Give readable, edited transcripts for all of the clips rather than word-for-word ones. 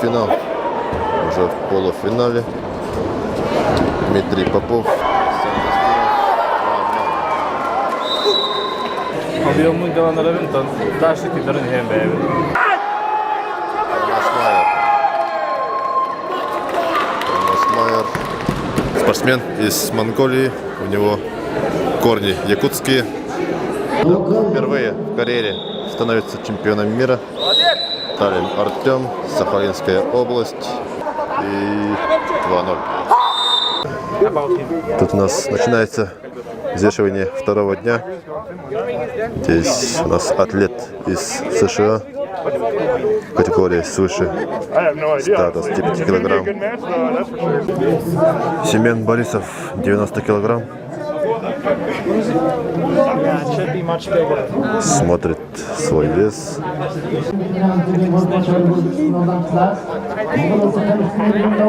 финал. Уже в полуфинале. Дмитрий Попов. Abbiamo vinto l'andamento da scetti da Nürnberg. Майер. Спортсмен из Монголии. У него корни якутские. Впервые в карьере становится чемпионом мира. Таллин Артем, Сахалинская область. И 2-0. Тут у нас начинается взвешивание второго дня. Здесь у нас атлет из США. Категория свыше 125 килограмм. Семен Борисов 90 килограмм. Смотрит свой вес.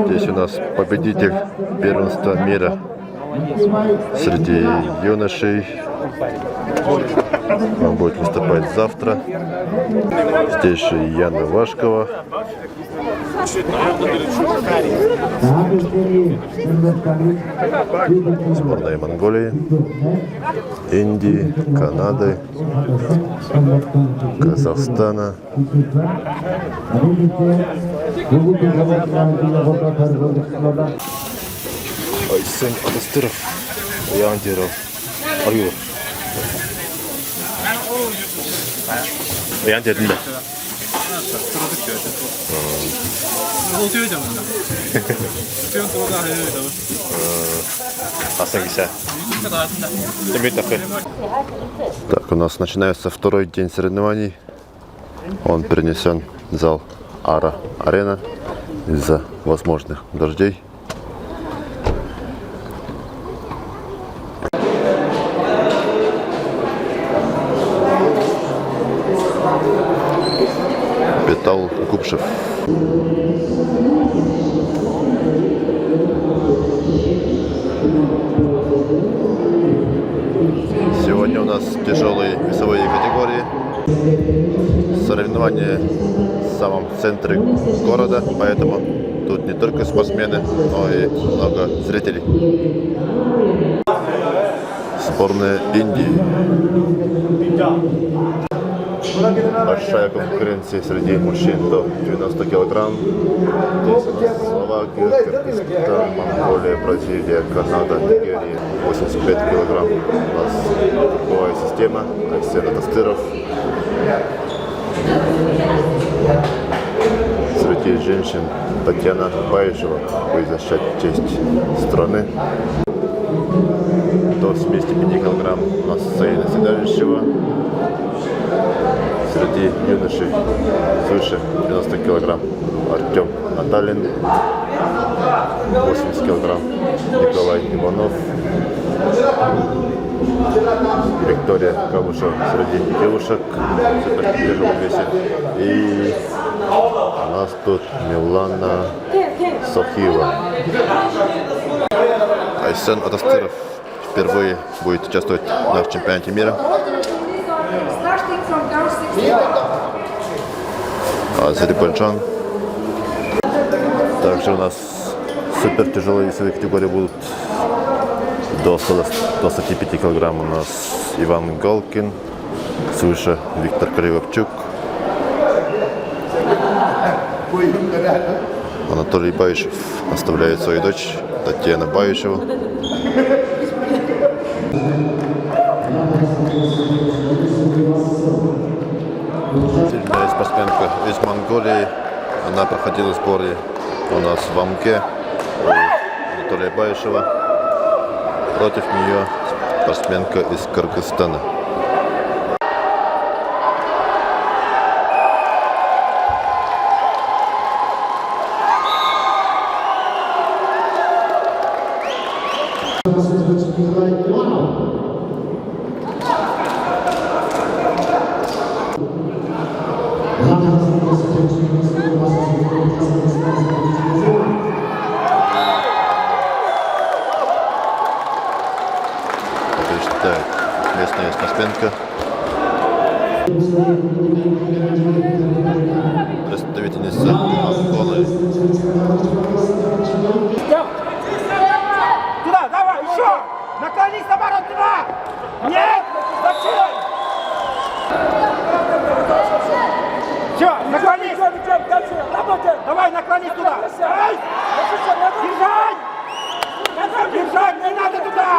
Здесь у нас победитель первенства мира среди юношей. Он будет выступать завтра. Здесь же Яна Вашкова. Сборная Монголии, Индии, Канады, Казахстана. Айсен Адастыров, Яндеров, Арюр. Яндердің бе? Так, у нас начинается второй день соревнований. Он перенесен в зал Ара-Арена из-за возможных дождей. Петал Купшев. Сегодня у нас тяжелые весовые категории. Соревнования в самом центре города, поэтому тут не только спортсмены, но и много зрителей. Сборная Индии. Большая конкуренция среди мужчин до 90 килограмм. Здесь у нас Словакия, Кыргызстан, Монголия, Бразилия, Канада, Нигерия. 85 килограмм. У нас групповая система. Айсен Адастыров. Среди женщин Татьяна Баишева будет защищать честь страны. До 75 килограмм у нас Саида Седалищева. Среди юношей свыше 90 килограмм Артем Наталин, 80 килограмм Николай Иванов, Виктория Кабушева среди девушек в тяжелом весе. И у нас тут Милана Софиева. Айсен Адастыров впервые будет участвовать на чемпионате мира. Азербайджан. Также у нас супер тяжелые весовые категории будут до 125 килограмм. У нас Иван Галкин, свыше Виктор Кривовчук, Анатолий Баишев оставляет свою дочь Татьяна Баишева. Сильная спортсменка из Монголии. Она проходила сборы у нас в Амке у Анатолия Баишева. Против нее спортсменка из Кыргызстана. Местная спортсменка. Представительница Монголии. Туда, давай, еще! Наклонись наоборот, туда! Нет! Зачем? Все, наклонись! Давай, наклонись туда! Эй! Держать! Держать, не надо туда!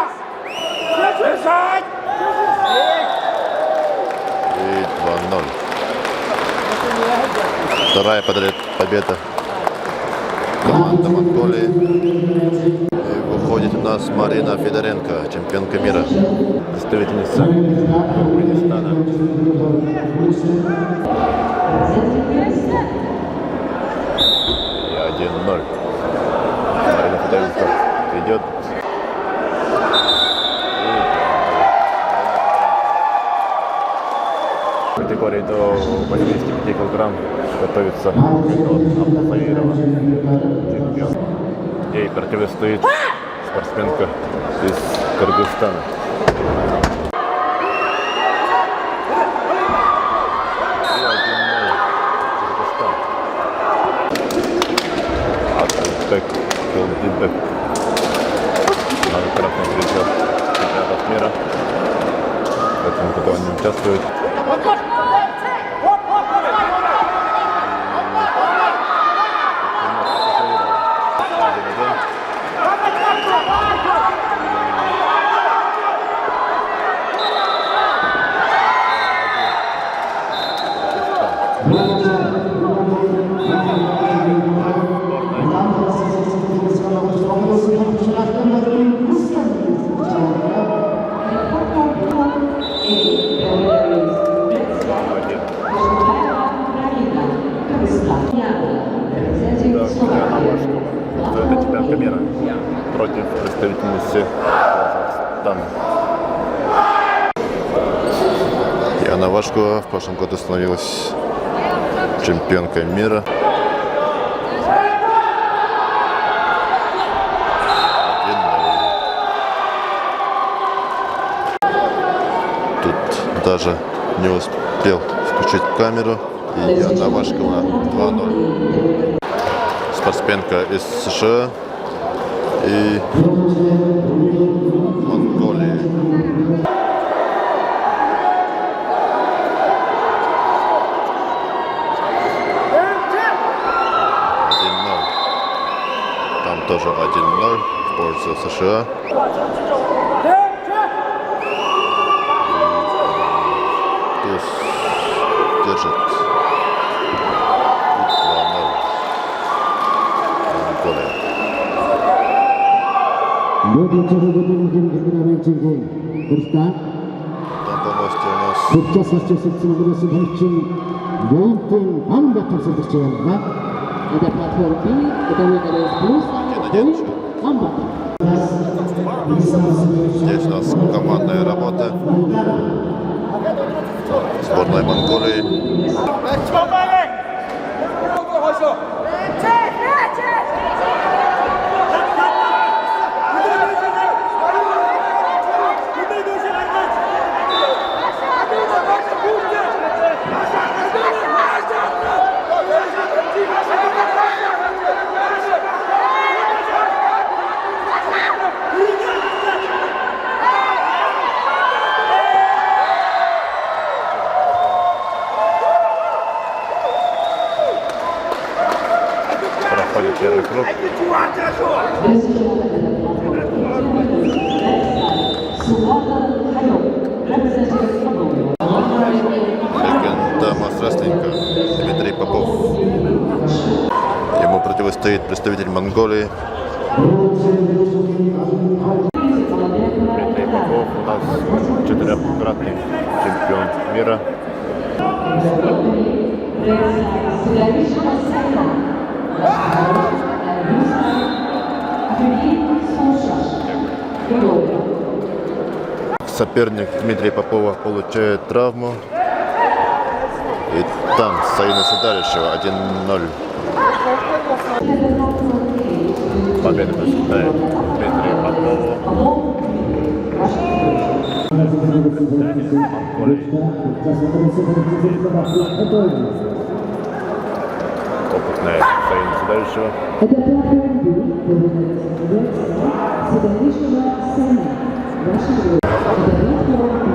Держать! И 2-0. Вторая подряд победа команда Монголии. И выходит у нас Марина Федоренко, чемпионка мира, представительница Туркменистана. И 1-0. Марина Федоренко ведет. В категории до 85 килограмм готовится Абдулаирова, чемпион. Ей противостоит спортсменка из Кыргызстана. И 1-0 Кыргызстан. Атылбек Келдибек. Многократный призер чемпионатов мира. В этом году он не участвует. Это чемпионка мира против представительницы Казахстана. Яна Вашкова в прошлом году становилась чемпионкой мира. Тут даже не успел включить камеру. И Яна Вашкова 2-0. Спортсменка из США и Монголии. Там тоже 1-0 в пользу США. Туз держит 2-0. Монголия. Там полностью у нас Türkçe Sosyosektörü Burası için Yönetim Hambat'ın sözleşçilerinde ve de platform B, Economic Plus, Hambat. здесь у нас командная работа. Сборная Монголии. Проходит первый круг. Легенда масс-рестлинга Дмитрий Попов. Ему противостоит представитель Монголии. Дмитрий Попов у нас 4-кратный чемпион мира. Соперник Дмитрия Попова получает травму. И там Саина Сидарищева 1-0. Победа присуждает Дмитрию Попову. Монголии. Опытная Фаина Сидальшева. Это платформа B, Сидалишева Сана. Это платформа B.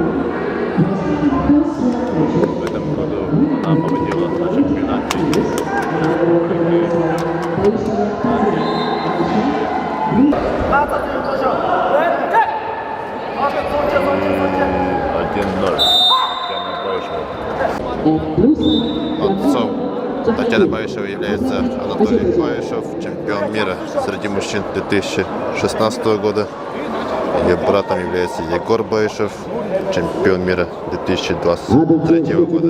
В этом году она победила на чемпионате. 1-0. Отцом Татьяны Баишевой является Анатолий Баишев, чемпион мира среди мужчин 2016 года. Ее братом является Егор Баишев, чемпион мира 2023 года.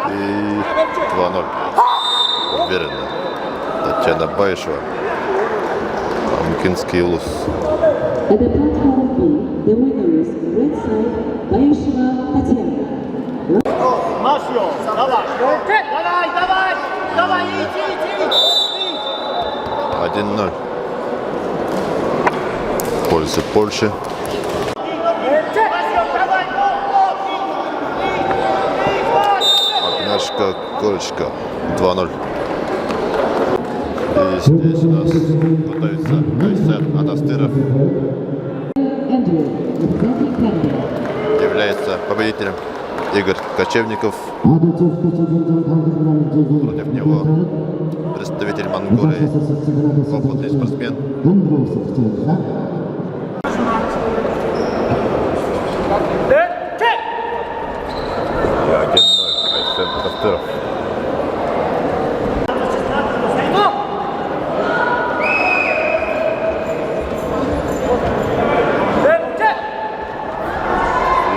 И 2-0. Уверенно. Татьяна Баишева. Амкинский улус. Это платформа B. The winner is red side Баишева Татьяна. Машио, давай. Давай, давай. Давай, иди. 1-0. В пользу Польши. Агнешка Корочка. 2-0. И здесь у нас готовится Айсен Атастыров. Эндрю, representing Canada. Является победителем Игорь Кочевников. Против него представитель Монголии, опытный спортсмен. И 1-0. Айсен Атастыров.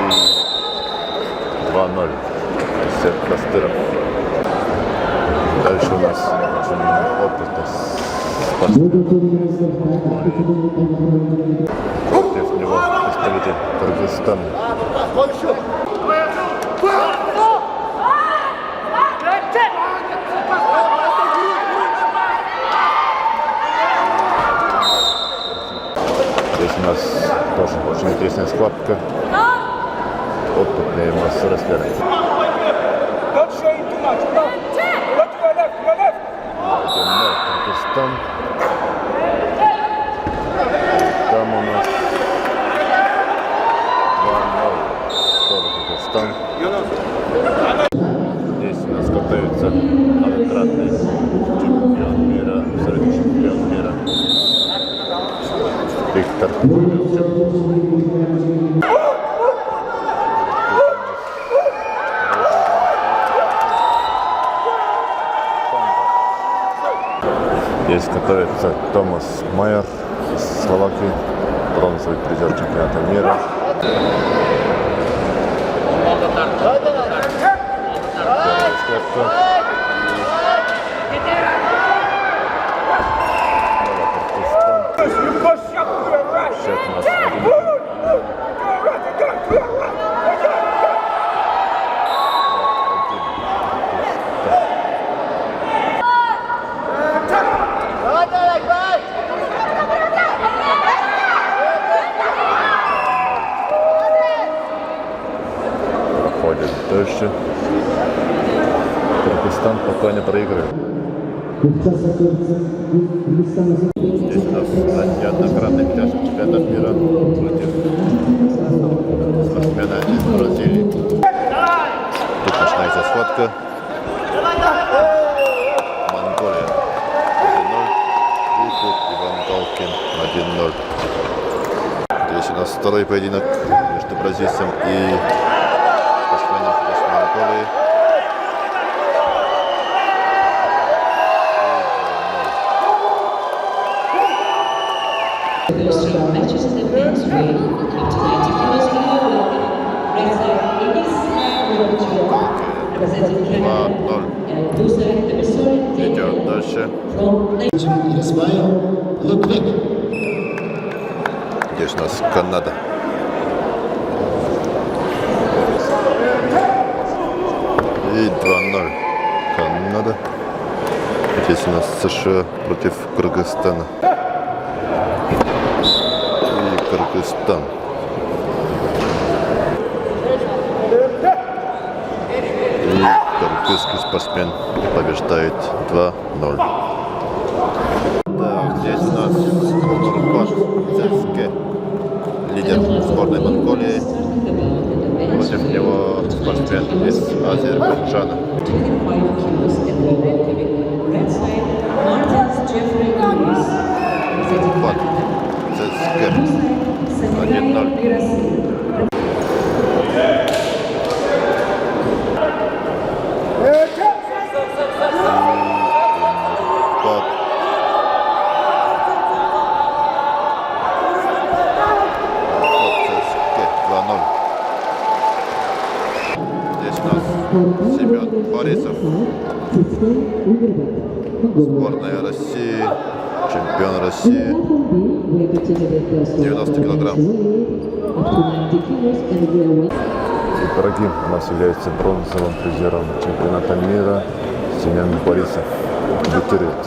И 2-0. Айсен Атастыров. Дальше у нас очень опытный спортсмен. Против него представитель Кыргызстана. Здесь у нас тоже очень интересная схватка. Опытные массы-рестлеры. Кыргызстан. Там у нас 2-0. Тоже Кыргызстан. Здесь у нас готовится многократный чемпион мира, среди чемпион мира. Виктор Курилчев. Здесь готовится Томас Майер из Словакии, бронзовый призер чемпионата мира. Первая схватка. Счет у нас 1-1. Проходит дальше. Кыргызстан пока не проигрывает. Здесь у нас неоднократный чемпионат мира против спортсмена из Бразилии. Тут начинается схватка. Монголия 1-0. И тут Иван Галкин 1-0. Здесь у нас второй поединок между бразильцем и спортсменом из Монголии. Those three matches in the men's ring up to 90 kilos in the welcome. Wrestler Enis representing Canada, 2-0. and blue side the Missouri Идем дальше. from Исмаил Лудвиг. Здесь у нас Канада. И 2-0. Канада. Здесь у нас США против Кыргызстана. И Кыргызстан. спортсмен побеждает 2-0. Так, здесь у нас Нурбат Цельске, лидер сборной Монголии. Против него спортсмен из Азербайджана. 25 kilos in the red category. Red side, Martins Jeffrey Lewis. Нурбат Цельске 1-0. Семен Борисов, сборная России, чемпион России, 90 килограмм. Дорогим у нас является бронзовым призером чемпионата мира Семен Борисов, абитуриент.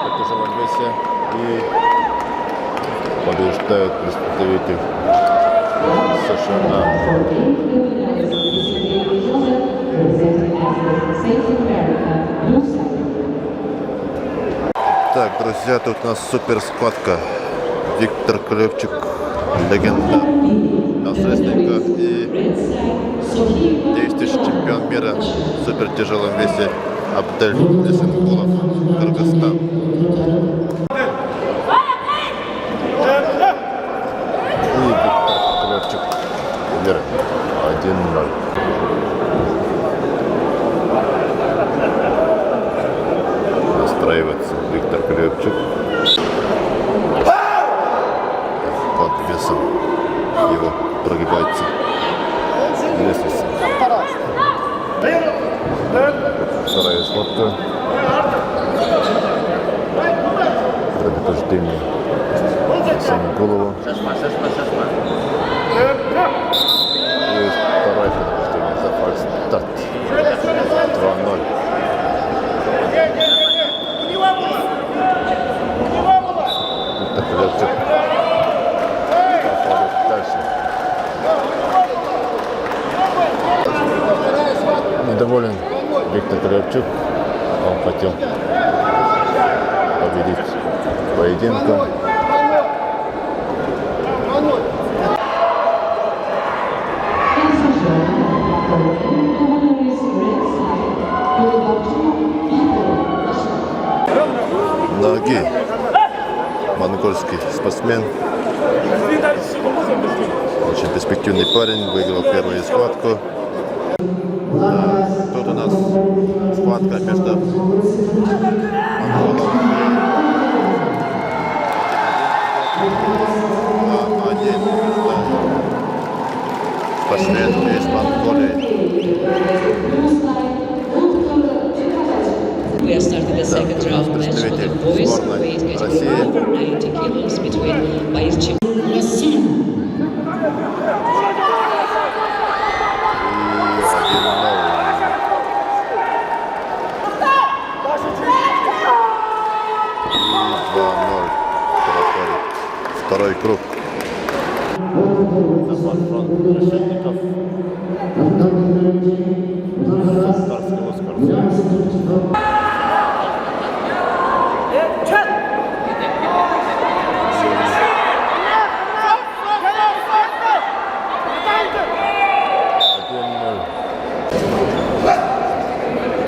В тяжелом весе и побеждает представитель США. Так, друзья, тут у нас супер схватка. Виктор Клевчук, легенда на средствах и действующий чемпион мира в супер тяжелом весе Абдель Эсенгулов, Кыргызстан. И Виктор Клевчук, лидер 1-0. Настраивается Виктор Клевчук под весом его прогибается лестница. Вторая схватка. Предупреждение Эсенгулова. И второе предупреждение за фальстарт. 2-0. Виктор Клевчук проходит дальше. Недоволен Виктор Клевчук. Он хотел победить поединка. Ноги. Монгольский спортсмен. Очень перспективный парень. Выиграл первую схватку. Да, тут у нас схватка между монголом и спортсмен из Монголии. We are starting the second round match for the boys weight category over 90 kilos between Bayirchi. Второй круг.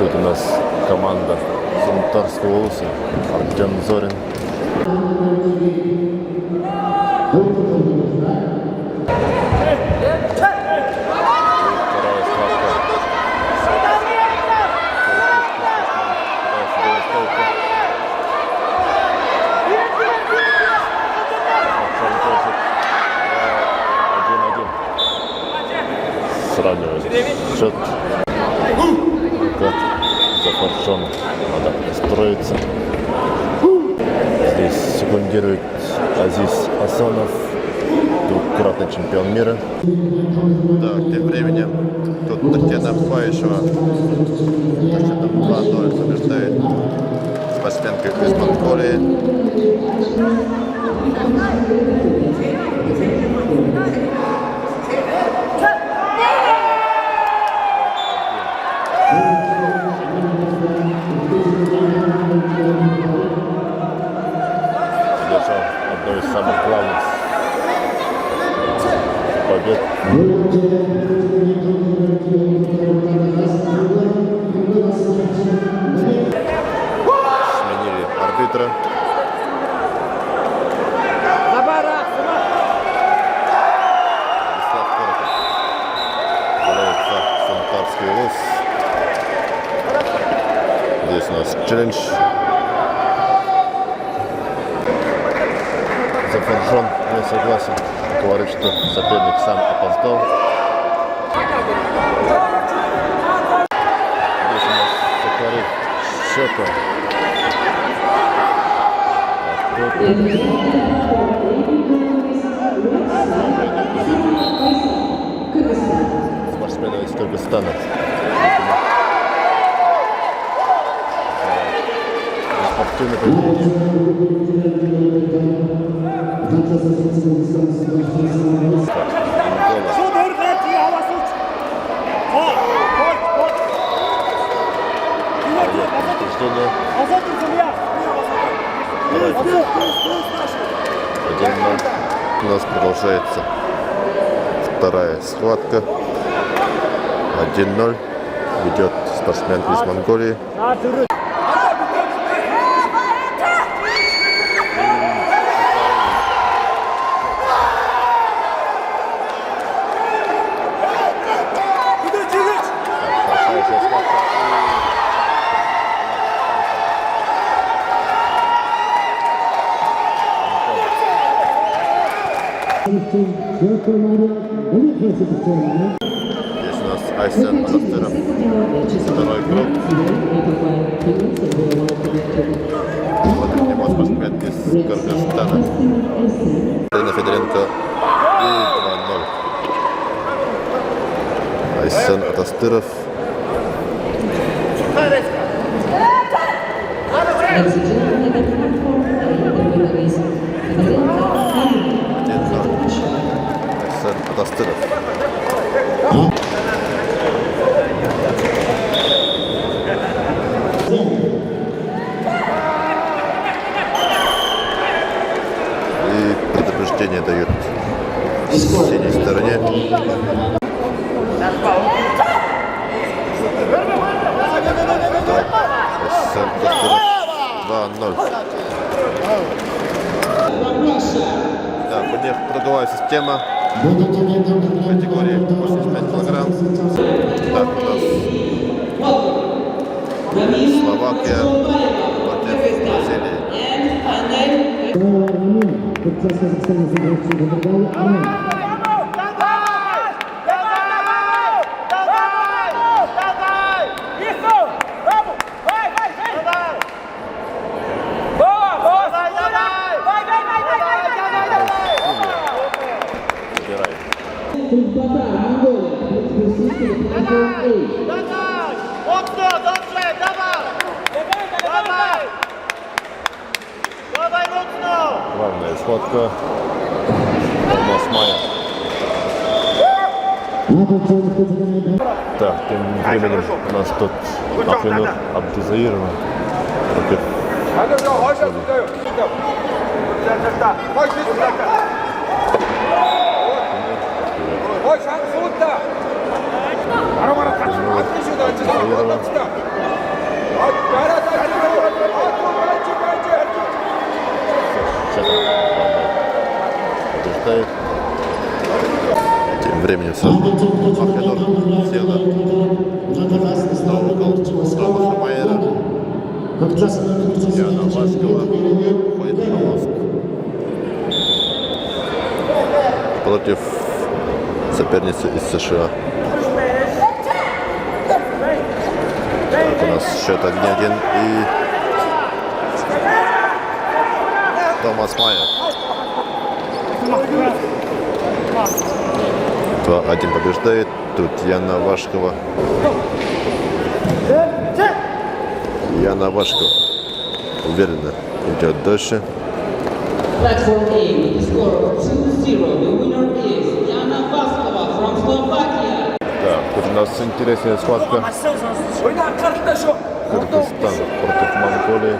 Тут у нас команда Санитарского улуса. Артем Зорин. Сравнивать счет. Как Зафаршон надо строиться. Здесь секундирует Азиз Асанов, двукратный чемпион мира. Да, тем временем тут Татьяна Паишева со счетом 2-0 побеждает спортсменка из Монголии. Одной из самых главных побед. Сменили арбитра. Владислав Коротов. Является Санитарский улус. Здесь у нас челлендж. Зафаршон не согласен, говорит, что соперник сам опоздал. Здесь у нас сократит счета. Спортсмены из Кыргызстана. Спортивное поведение. У нас продолжается вторая схватка. 1-0 ведет спортсмен из Монголии. Здесь у нас Айсен Анастыров, второй круг. Против него спортсмен из Кыргызстана. Ирина Федоренко и 2-0. Айсен Анастыров. Атастыров. И предупреждение дают в синей стороне. Атастыров 2-0. Так, у них круговая система. Категории 85 килограмм. Так, у нас Словакия против Бразилии. Главная схватка. 8-я. Так, тем временем у нас тут Ахинур Абдузаирова против Абдузаирова. временем Махедор Села на угол Томаса Майера. Яна Вашкова уходит на мост. Против соперницы из США. Так, у нас счет 1-1 и Томас Майер. 2-1 побеждает. Тут Яна Вашкова. Яна Вашкова уверенно идет дальше. Platform A with the score of 2-0. The winner is Yana Vaskova from Slovakia. Да, тут у нас интересная схватка. Кыргызстан против Монголии.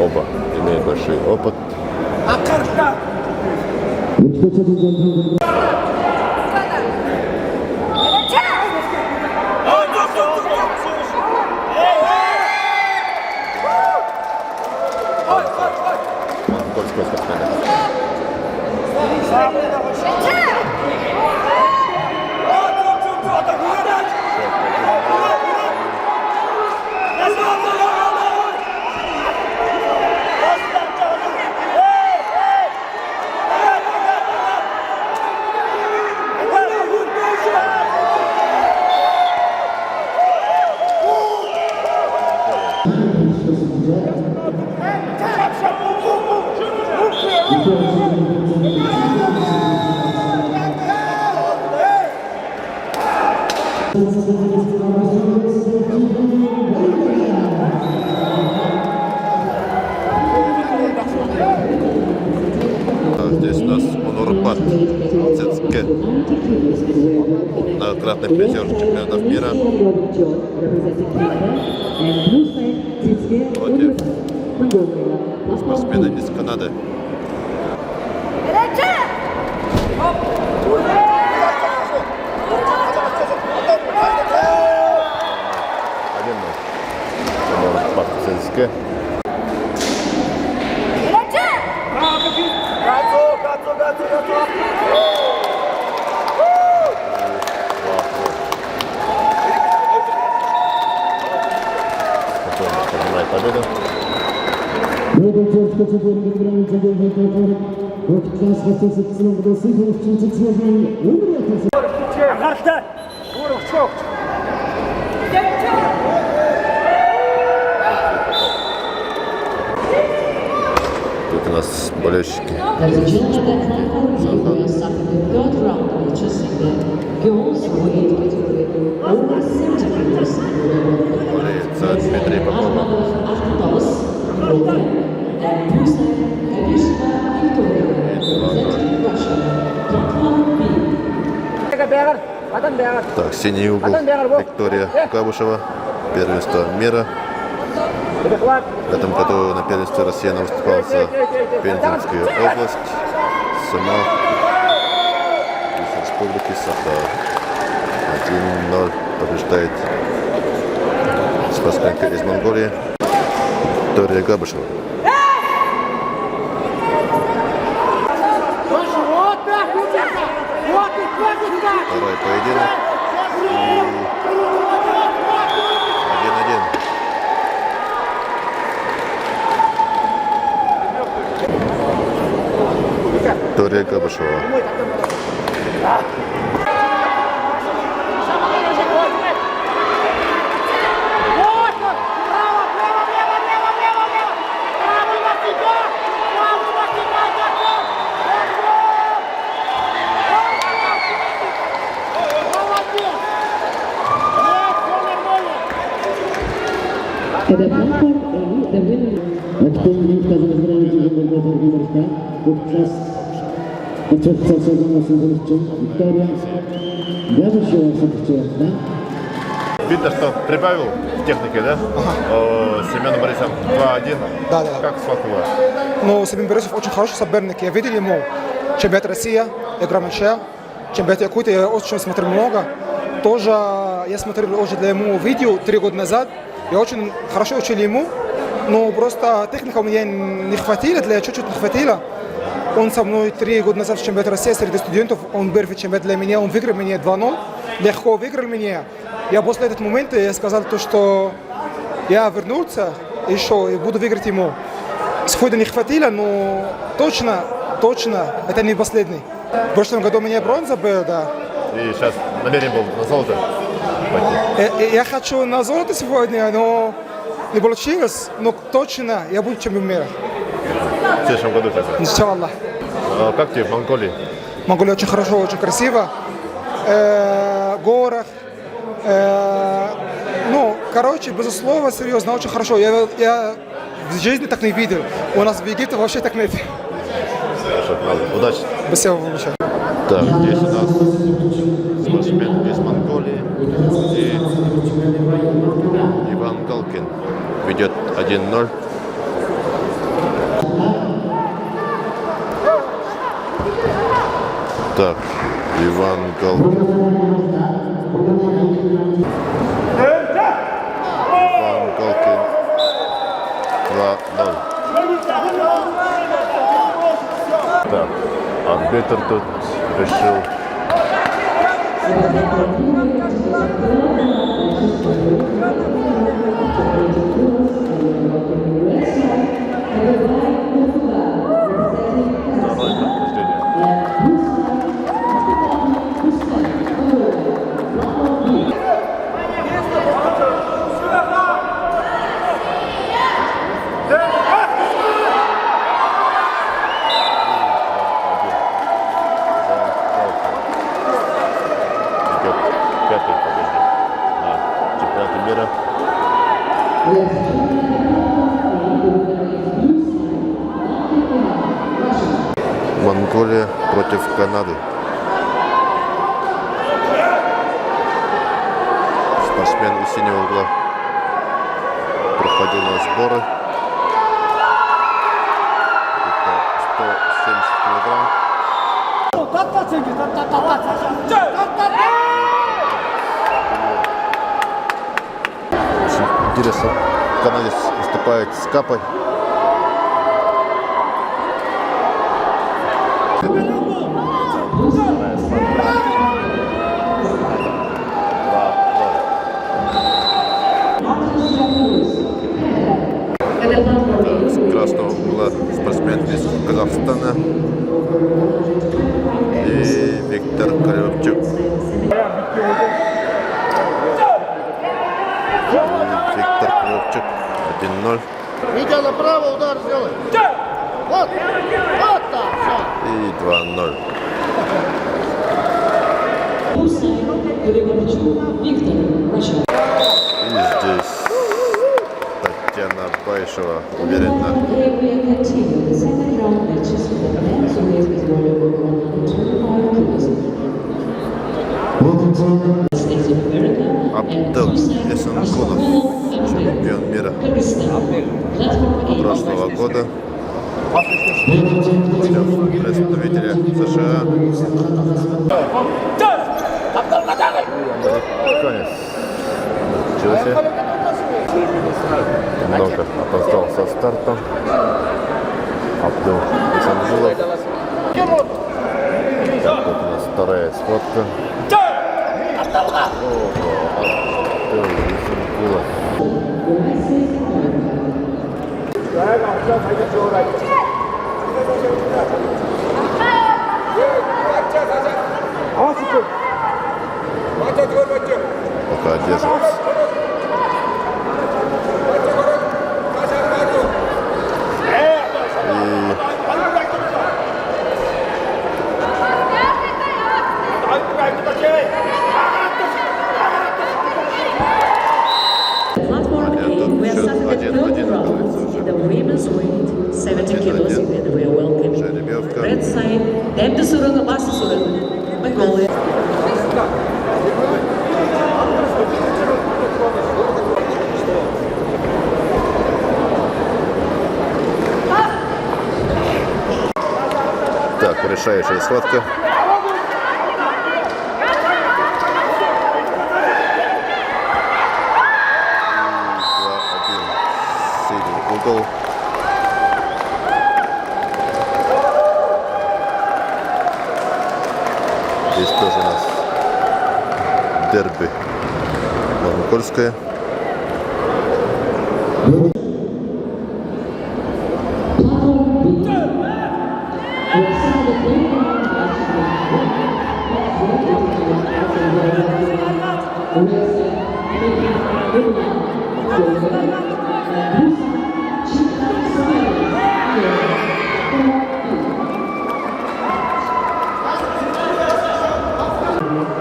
Оба имеют большой опыт. Монгольского спортсмена. Здесь у нас Онурбат Цецке, многократный призер чемпионатов мира, против спортсмена из Канады. Онурбат Цецке. Победа. Тут у нас болельщики. Болеет за Дмитрия Попова. Так, синий угол Виктория Габушева, первенство мира. В этом году на первенстве России она выступала за Пензенскую область, сама из республики Саха. 1-0 побеждает спортсменка из Монголии Виктория Габушева. Второй поединок. 1-1. Виктория Габушева. Видно, что прибавил в технике, да? Семен Борисов 2-1. Да. Как схватывает? Ну, Семен Борисов очень хороший соперник. Я видел ему чемпионат России, игра ничья. Чемпионат Якутии я очень смотрел много. Тоже я смотрел уже для ему видео 3 года назад. Я очень хорошо учил ему. Но просто техника у меня не хватило, чуть-чуть не хватило. Он со мной 3 года назад в чемпионате России среди студентов. Он первый чемпионат для меня. Он выиграл меня 2-0. Легко выиграл меня. Я после этого момента я сказал то, что я вернулся еще и буду выиграть ему. Схода не хватило, но точно, это не последний. В прошлом году у меня бронза была, да. И сейчас намерен был на золото пойти. Я хочу на золото сегодня, но не получилось. Но точно я буду чемпионом мира. В следующем году сейчас. Иншаллах. Как тебе в Монголии? Монголия очень хорошо, очень красиво. Горах. Ну, короче, безусловно, серьезно, очень хорошо. Я в жизни так не видел. У нас в Египте вообще так нет. Хорошо, удачи. Спасибо вам большое. Так, здесь у нас спортсмен из Монголии. И Иван Галкин ведет 1-0. Так, Иван Галкин. Иван Галкин 2-0. Так, арбитр тут решил. Второе предупреждение. Пятый победы на чемпионате мира. Монголия против Канады. Спортсмен из синего угла проходил на сборы. Это 170 килограмм. Интересно, канадец выступает с капой. С красного угла спортсмен из Казахстана и Виктор Коробчук. Виктор Коробчук 1-0. Витя, направо удар сделай. Вот. Вот так. Все. И 2-0. И здесь Татьяна Байшева уверенно. Абдел Эсанкулов, чемпион мира прошлого года. Против представителя США. Конец. Начался. Немного опоздал со стартом. Абдел Эсанкулов. Так, вот у нас вторая сходка. Абдел Эсанкулов. Пока держится. Platform A, we are starting the third round in the women's weight, 70 kilos, and we are welcoming Жеребьевка. red side, Demde Surun, Basta Surun, Mongolia. Так, решающая схватка. Угол. Никольская.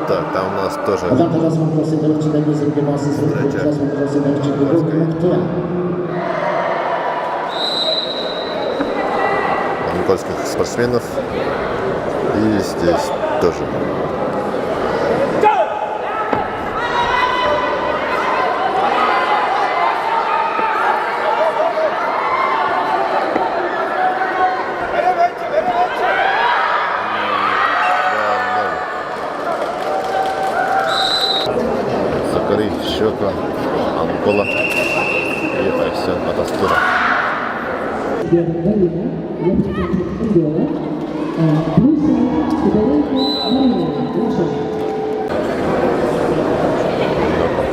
Так, там у нас тоже никольских спортсменов. И здесь тоже. Закари, Щека, Ангола и Айсен Атастура.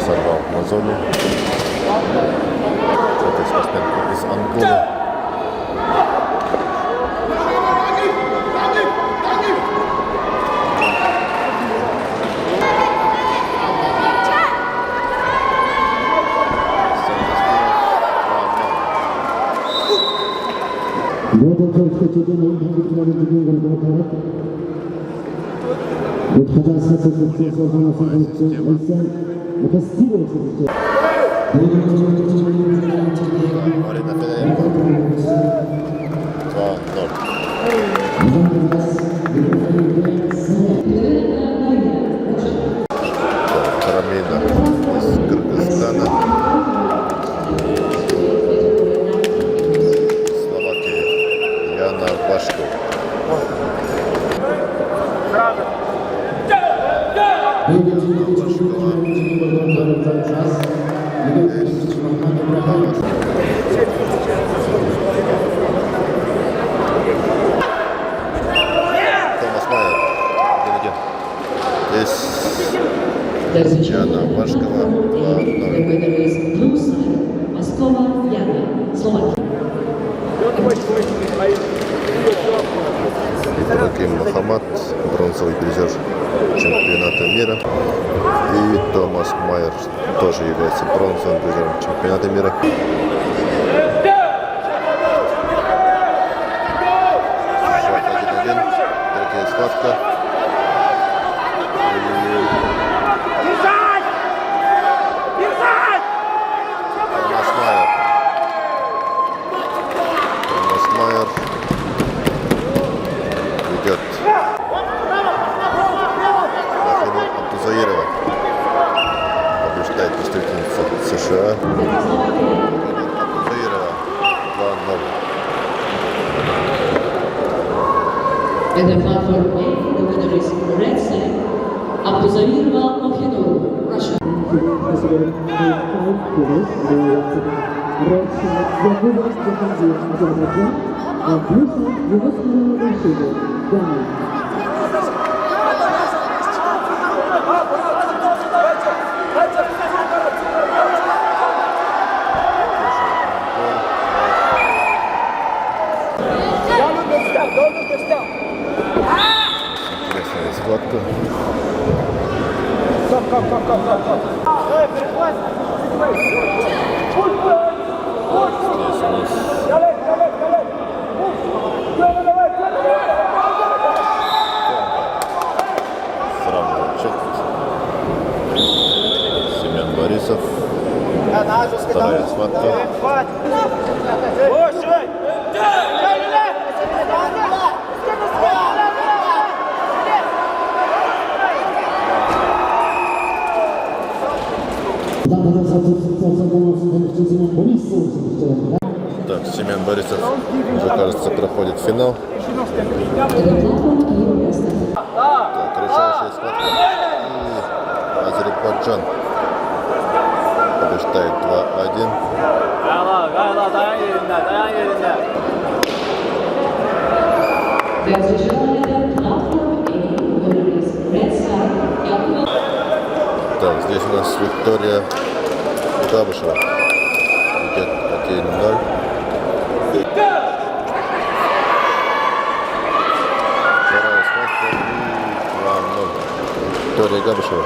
Сорвал на зоне. Это спортсменка из Анголы. Марина Федоренко. 2-0. Карамина из Кыргызстана. Словакия. Яна Вашкова. Томас Майер. Здесь Яна Вашкова. 2-0. Москва, Яна, Словакия. Ибрагим Мухаммад, бронзовый призер чемпионата мира. И Томас Майер тоже является бронзовым призером чемпионата мира. Счет 1-1. Третья схватка. Томас Майер ведет Рахиму Абдузаирова. Побеждает представительница США. Абдузаирова 2-0. And the platform A, the winner is red side, Abduzairova Mafyador, Russia. Интересная схватка. Сравнивает счет. Семен Борисов. Вторая схватка. Так, Семен Борисов уже, кажется, проходит финал. Так, решающая схватка. И Азербайджан побеждает 2-1. Так, здесь у нас Виктория Кабышева. Идет 1-0. Вторая схватка и 2-0. Виктория Габышева.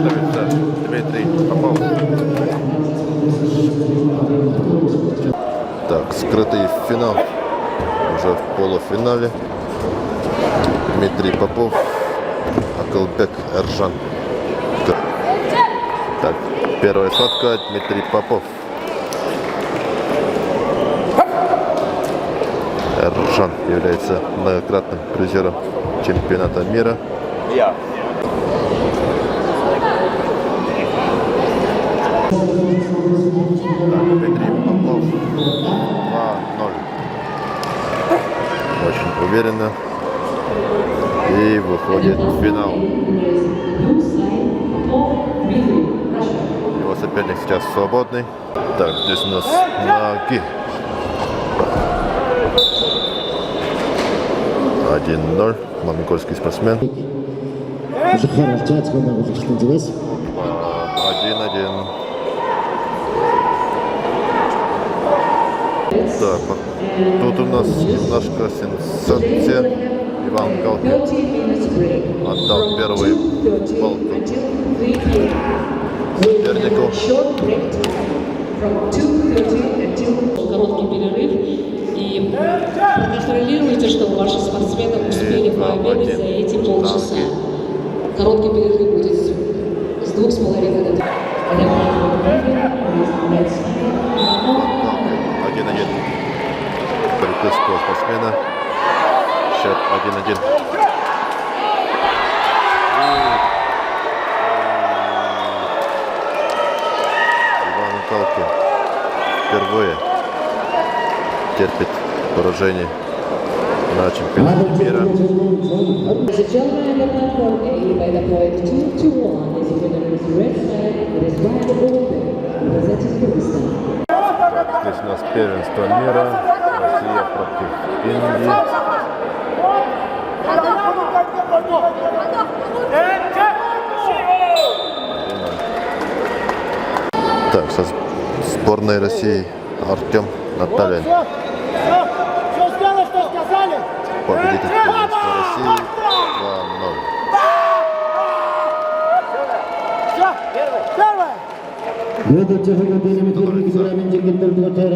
Готовится Дмитрий Попов. Так, скрытый финал. Уже в полуфинале. Дмитрий Попов, Акылбек Эржан. Так, первая схватка Дмитрий Попов. Эржан является многократным призером чемпионата мира. Дмитрий Попов 2-0. Очень уверенно. И выходит в финал. Его соперник сейчас свободный. Так, здесь у нас ноги. 1-0. Мамкольский спортсмен. 1-1. Так, тут у нас немножко сенсация. Иван Галкин отдал первый палку сопернику. Короткий перерыв. И проконтролируйте, чтобы ваши спортсмены успели пообедать за эти полчаса. Короткий перерыв будет с 2,5 до 3. 1-1. Британского спортсмена. Счет 1-1. Иван Галкин впервые терпит поражение на чемпионате мира. The gentleman in the platform A by the point 2-1 is winner is red flag. It is Ryan Golden, representing Kyrgyzstan. Здесь у нас первенство мира. Россия против Индии. Так, со сборной России Артем Наталин. Все сделай, что сказали. Победитель первенства России 2-0.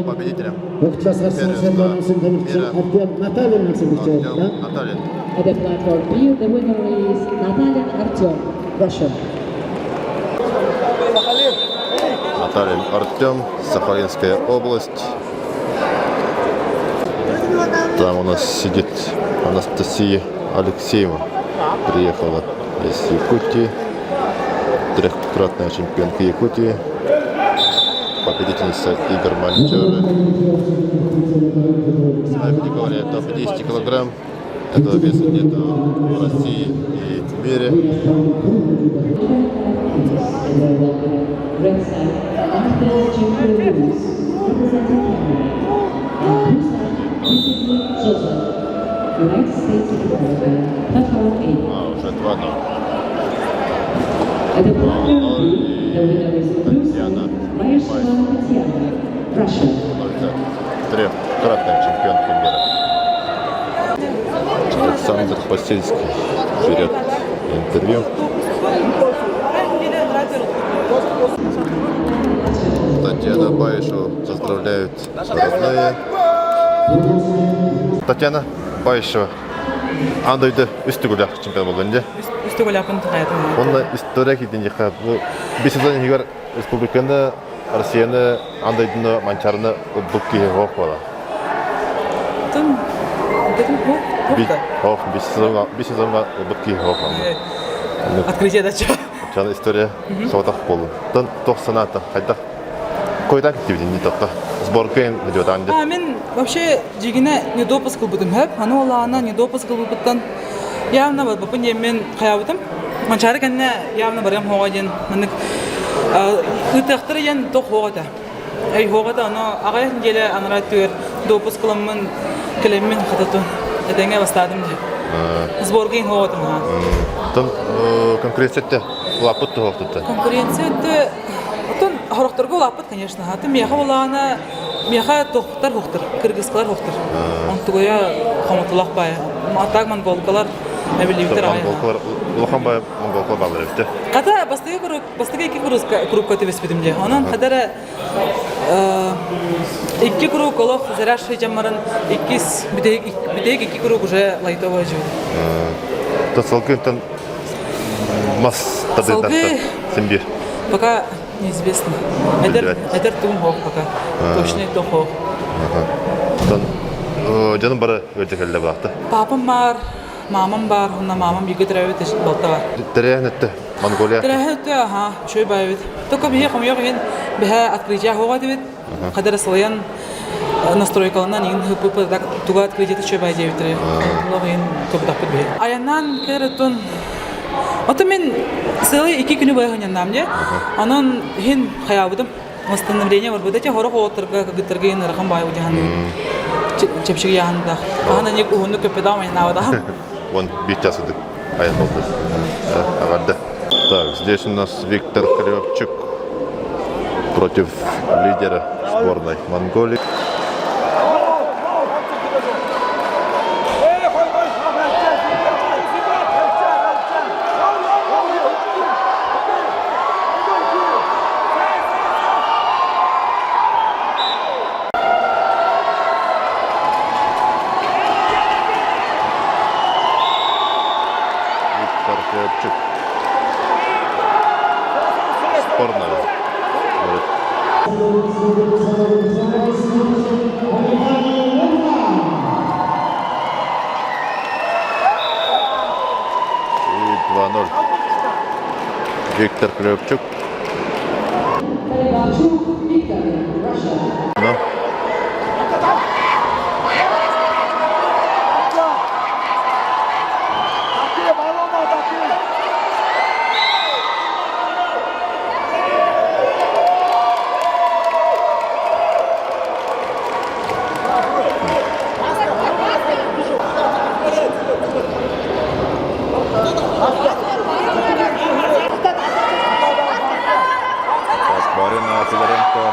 Победителем первенства мира Артем Наталин. At the platform B, the winner is Natalin Artyom, Russia. Наталин Артем, Сахалинская область. Там у нас сидит Анастасия Алексеева. Приехала из Якутии. Трехкратная чемпионка Якутии. Победительница игр Манчжуры. Весовая категория до 50 килограмм. Этого веса нет в России и в мире. Red side, Anthony Jimmy Lewis, representing Canada. And blue side, Discipline Joseph, United States of America, platform A. Уже 2-0. At the platform B, the winner is blue side, Maesheva Tatiana, Russia. Трехкратная чемпионка мира. Александр Посельский берет интервью. Татьяна Баишева поздравляют родные. Татьяна Баишева. Андойды үстігілі чемпион болғанде. Үстігілі апын тұғайдың. Онда история кетінде қап. Бес сезон егер республиканы, Россияны, андойдыны, манчарыны бұлки оқ бала. Тын, бетін оқ. Бес сезонға бұлки оқ бала. Открытие дача. Жаңа история соғатақ болды. Тын тоқсаната қайдақ. Койдан кетті не тоқта. Сборкаен надеватанды. Мен вообще жегіне недопуск қылбыдым хөп. Аны олағына недопуск қылбыдым. Явна бар бұпын емен қаябыдым. Манчары кәнне явна барам хоға ден. Мәнік ұтықтыры ен тоқ хоғада. Әй хоғада аны ағайын келі анырат төр допуск қылымын кілеммен қататын. Әтенге бастадым деп. Сборкаен хоғадым. Тын конкуренцияте лапыт тухоқтыты. Конкуренция это отон хорохторго лапыт, конечно. Аты меха улана меха тохтар хохтар, кыргызлар хохтар. Он тугая хаматулах бай. Матаг монголкалар әбилевтер ая. Улаханбай монголкалар балырыпты. Ката бастыга iki круг көтебес бедимде. Анан кадара iki круг олох зараши жамарын битег iki круг уже лайтовый жил. Тасалкынтан мас тадыдатта симбир. Пока неизвестно. Это тумхов пока. Точно тумхов. Тон жаным бары өтекелде бақты. Папам бар, мамам бар, онна мамам биге травит болтава. Тәрәһнетте Монголия. Травит, ага, шой байвит. Только бие хом йогин беха открытие хова дебит. Кадер слоян настройкалынан ин хупы так туга открытие шой бай дебит. Логин топтап бе. Аянан керетон Ото мен целый 2 күнү бой ханянам же. Анан хин хаябыдым. Восстановление бар. Буда те хорох отырга кыгытырга ин рахам бай уҗан. Чепшиг янда. Ана не куһуну көпедам айнавда. Вон битясыдык. Аян болды. Агарда. Так, здесь у нас Виктор Кривчук против лидера сборной Монголии. Кривчук. Спорная. И 2-0. Виктор Кривчук. Ну. Барина Федоренко.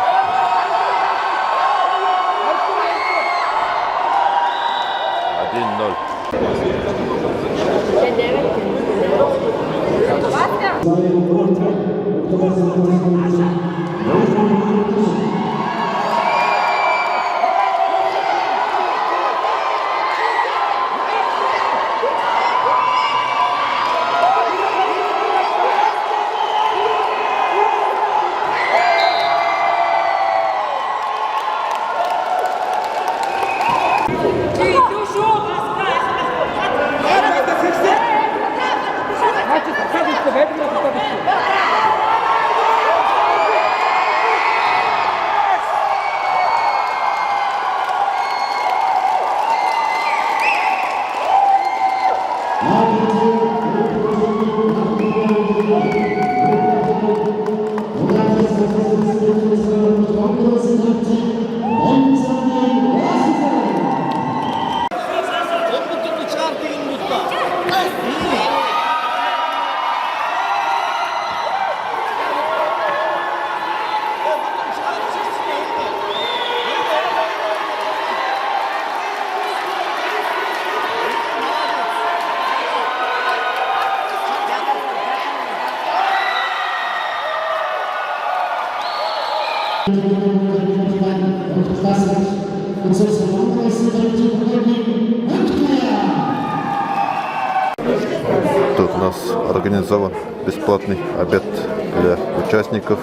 Тут у нас организован бесплатный обед для участников.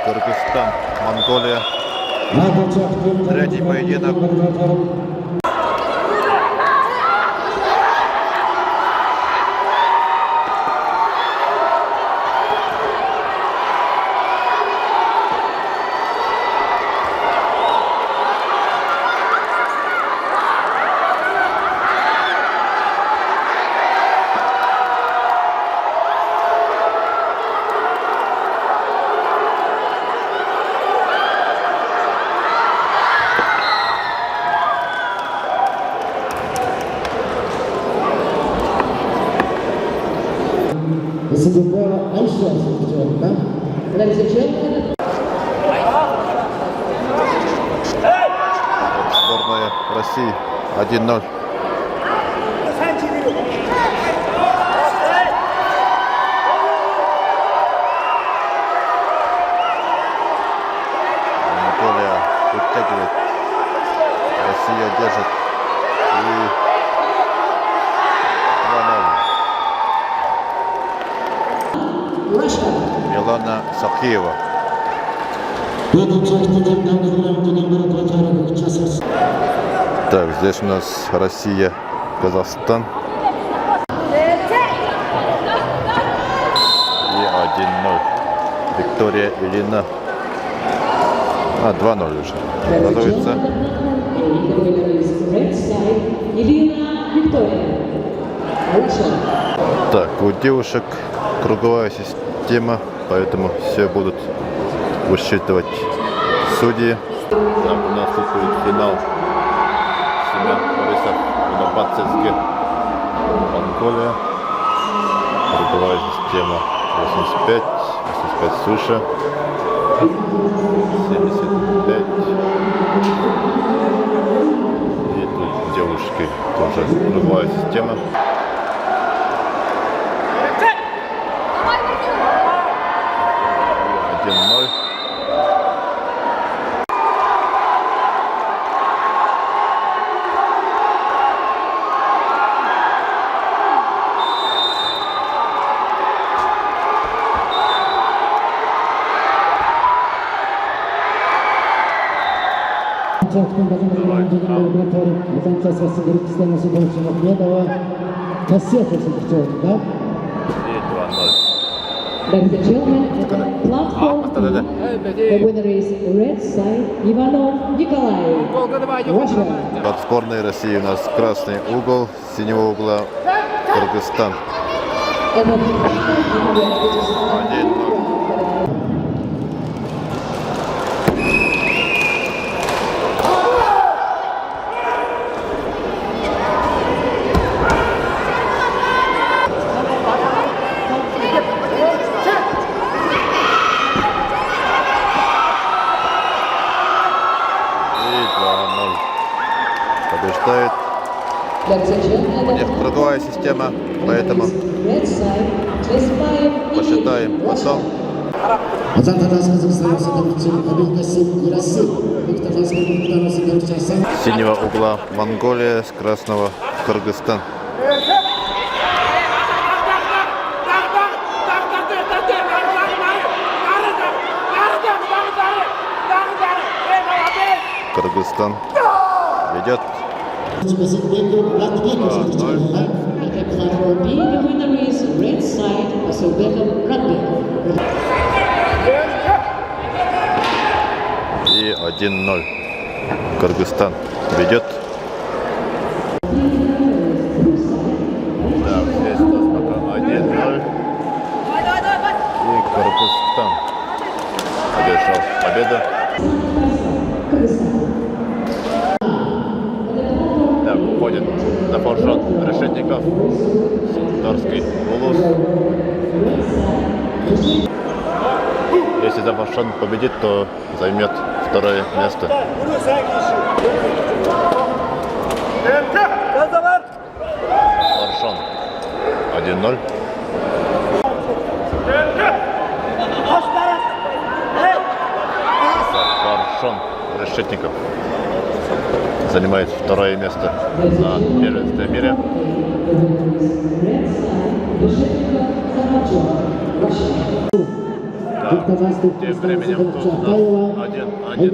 Кыргызстан, Монголия. Третий поединок. Ladies and gentlemen, Сборная России 1-0. Монголия подтягивает. Россия держит. И 2-0. Russia. Милана Сапхиева. Так, здесь у нас Россия, Казахстан. И 1-0. Виктория Ильина. 2-0 уже. Готовится. Red side, Elena Victoria. Russia. Так, у девушек круговая система, поэтому все будут высчитывать судьи. Так, у нас тут будет финал. Семен Борисов, Бацельский, Монголия. Круговая система 85, 85 суша, 75. И тут девушки тоже круговая система. Ladies and gentlemen, platform the winner is red side, Ivanov Nikolai, Russia. От сборной России у нас красный угол, с синего угла Кыргызстан. 1-0. Побеждает. У них круговая система, поэтому посчитаем потом. С синего угла Монголия, с красного Кыргызстан. Кыргызстан ведет. Platform B, the winner is red side, Azerbaiján Rugby. И 1-0. Кыргызстан ведет. Так, здесь у нас пока 1-0. И Кыргызстан одержал победу. Кыргызстан. уходит. Запоржен Решетников. Торский Улус. Если Запоржен победит, то займет второе место. Запоржен 1-0. Запоржен Решетников занимает второе место на первенстве мира. Тем временем тут у нас 1-1.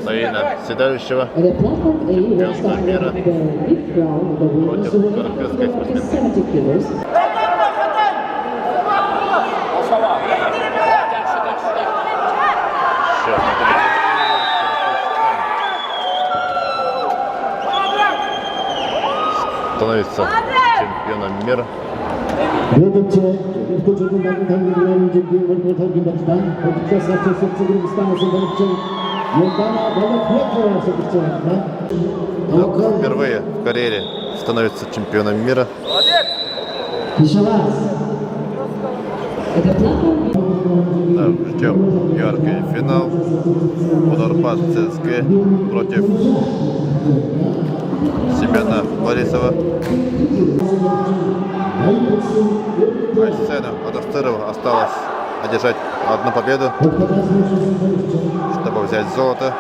Саина Седающего, чемпиона мира против кыргызской спортсменки. Становится чемпионом мира. Według wkrótce tam dzięki Wojtkowi Bartman, podczas akcji Kyrgyzstanu Сидоровича Елдана Балакветова собственно. Впервые в карьере становится чемпионом мира. Еще раз. Да, ждем яркий финал. Ударпад ЦСКА против Семена Борисова. Айсену Атастырову осталось одержать одну победу, чтобы взять золото.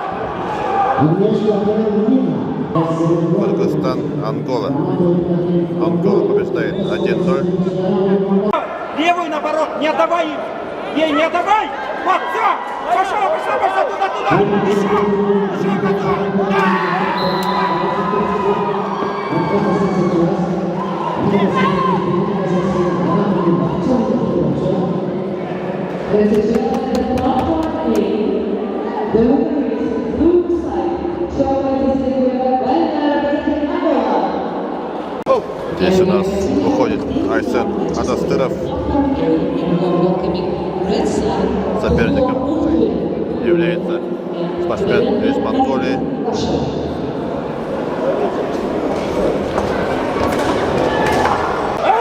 Кыргызстан, Ангола. Ангола побеждает 1-0. Левую наоборот, не отдавай им! Ей не отдавай! Вот, все! Пошел, туда! Еще готов! Здесь у нас выходит Айсен Атастыров. Соперником является спортсмен из Монголии.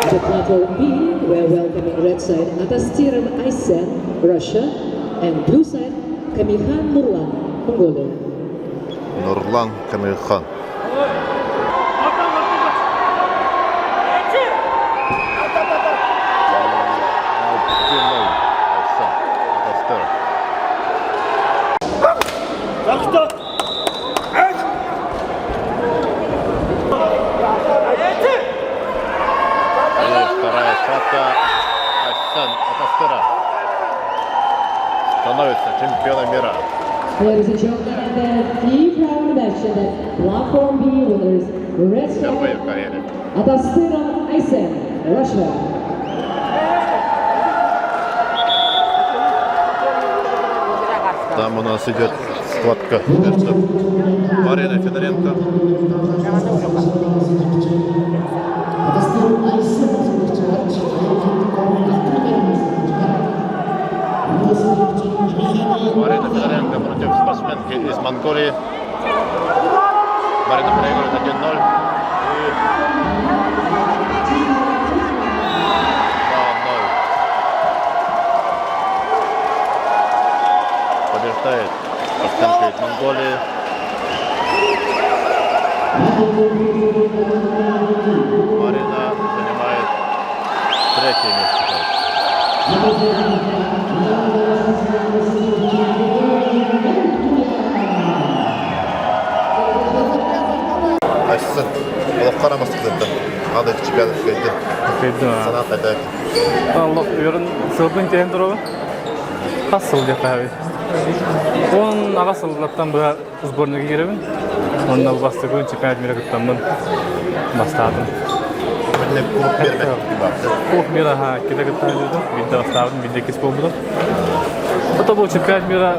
To platform B, we're welcoming red side Atastiram Aysen, Russia, and blue side Kamihan Nurlan, Mongolia. Нурлан Камильхан. Вторая схватка. Айсен Атастыров становится чемпионом мира. Ladies and gentlemen, the fifth round match of the platform B winners, red Впервые side в карьере. Atastiram Aysen, Russia. Там у нас идет схватка между Мариной Федоренко. Марина Федоренко против спортсменки из Монголии. Марина проигрывает 1-0. И 2-0. Побеждает спортсменка из Монголии. Марина занимает третье место. Айсен, олақ қарамастық деді. Андай чемпионатқа келді. Санат айтайық. Allah yorun sılbın tehin durumu. Kas sıl diye tabi. Onun ağa sıldıktan bu uzboruna girelim. Onunla bastı gün çempionat mira gittamın bastadım. Önüne kurup vermek gibi baktı. Kurup mira ha kita gittam dedim. Bidde bastadım, bidde kis buldu. Hatta bu çempionat mira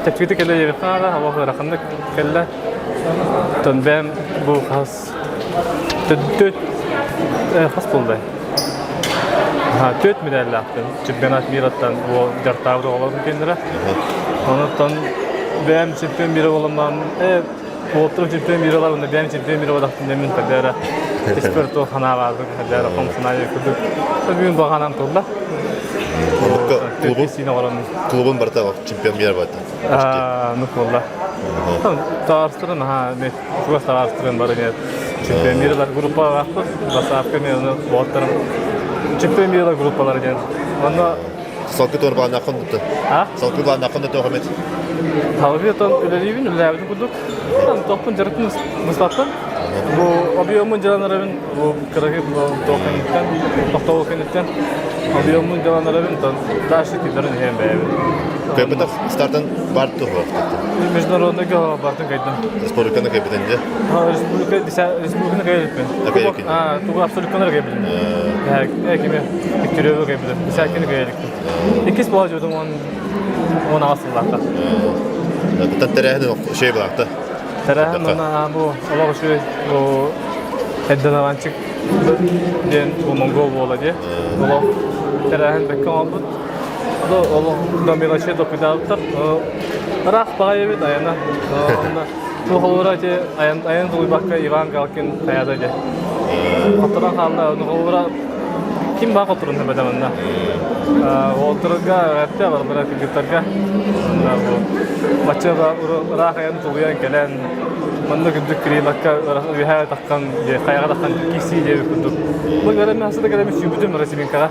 tepkiti kelle yeri fara hava rakımda kelle. Ton ben bu kas tüt kas buldu. Ha, 4 medal yaptım. Çempionat mirattan bu 4 avro olalım kendine. Ondan ben çempion biri olamam. Oturup çiftliğin biri var, onda benim çiftliğin biri var, demin kadar eksperto hana vardı, kadar komşular yakındık. Bugün bakanam turla. Klubun barta чемпион мира бата. Nukulla. Tamam, tartıştırın ha, ne? Şu tartıştırın bari ne? Çiftliğin biri var, grupa var. Basapkın ne onu boğatlarım. Çiftliğin biri var grupalar gel. Onda Salkı torba nakon tuttu. ha? Salkı ba nakon tuttu Ahmet. Tavsiyeton üleliyim, üleliyim kuduk. Tam topun jarıtın Mustafa. Bu abiyomun jalanlarının bu kırıkı bu tokenitten, tokenitten abiyomun jalanlarının daha şirketlerin hem be. Капитан стартан барт тух вакыт. Международный бартын кайдым. Республиканы капитанды. Республиканы кайдым. Тугу абсолютканы кайдым. Кеме тиктерөбү кайдым. Сакины кайдым. Икис боло жодум он асыллакта. Капитан терехин şey булакта. Terehen ona bu Allah şu bu Eddanavancık den bu Mongol olacak. Allah terehen bekam oldu. Da Allah da bir şey dokudattır. Raf bağı bir dayana. Bu hoğuraca ayın dolu bakka Ivan Galkin hayadaca. Hatıran halda onu hoğura kim bak oturun ne bedeminde. Oturga hatta var bırak gitarga. Maçta da raf ayın doluyan gelen Manda gündük kiri bakka bir hayat takkan kayaga takkan kisi diye kunduk. Bu gören hasta gören bir sübüdüm resmin kara.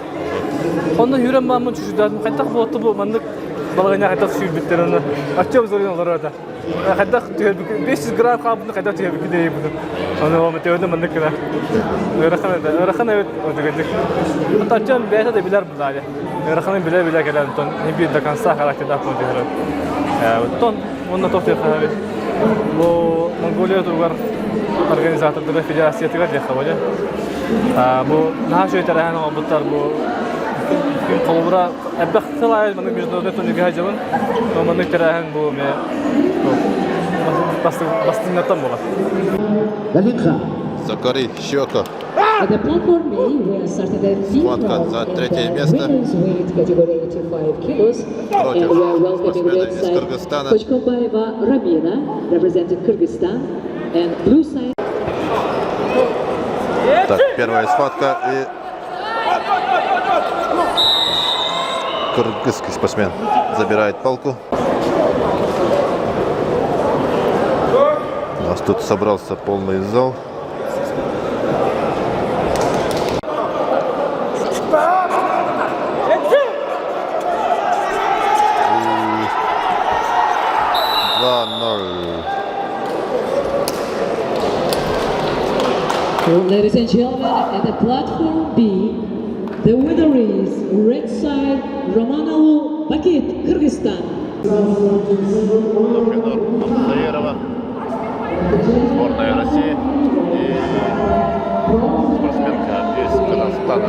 Onda yürem var mı çocuklar mı kaytak boğdu bu mandık balığına kaytak sübütlerini açıyor zorun olur orada. Kaytak 500 gram kabını kaytak diye bir diye bunu. Onu o meteorda mandık kara. Öğretmen evet o dedik. Hatta açan bir de bilir bu zaten. Öğretmen bile gelen ton bir de kansa karakter yapıyor diyor. Ton onda topluyor abi. Bu Mongolia Turgar organizatörleri federasyonu var ya havaca. Bu daha şöyle terehen olmuşlar bu kolbura ebek kılay bana bir dönem tonu gahacımın normalde terehen bu me bastın tam bola. Галинха. Закари Щека. At the platform A, we started at team Схватка round за of третье место. women's weight category 85 kilos. Против And we are welcoming спортсмена red из side Кыргызстана. Kochkobaeva Rabina, representing Kyrgyzstan, and blue side Так, первая схватка и кыргызский спортсмен забирает палку. У нас тут собрался полный зал. Ladies and gentlemen, at the platform B, the winner is red side Romanov Bakit, Kyrgyzstan. Заирова, сборная России и спортсменка из Казахстана.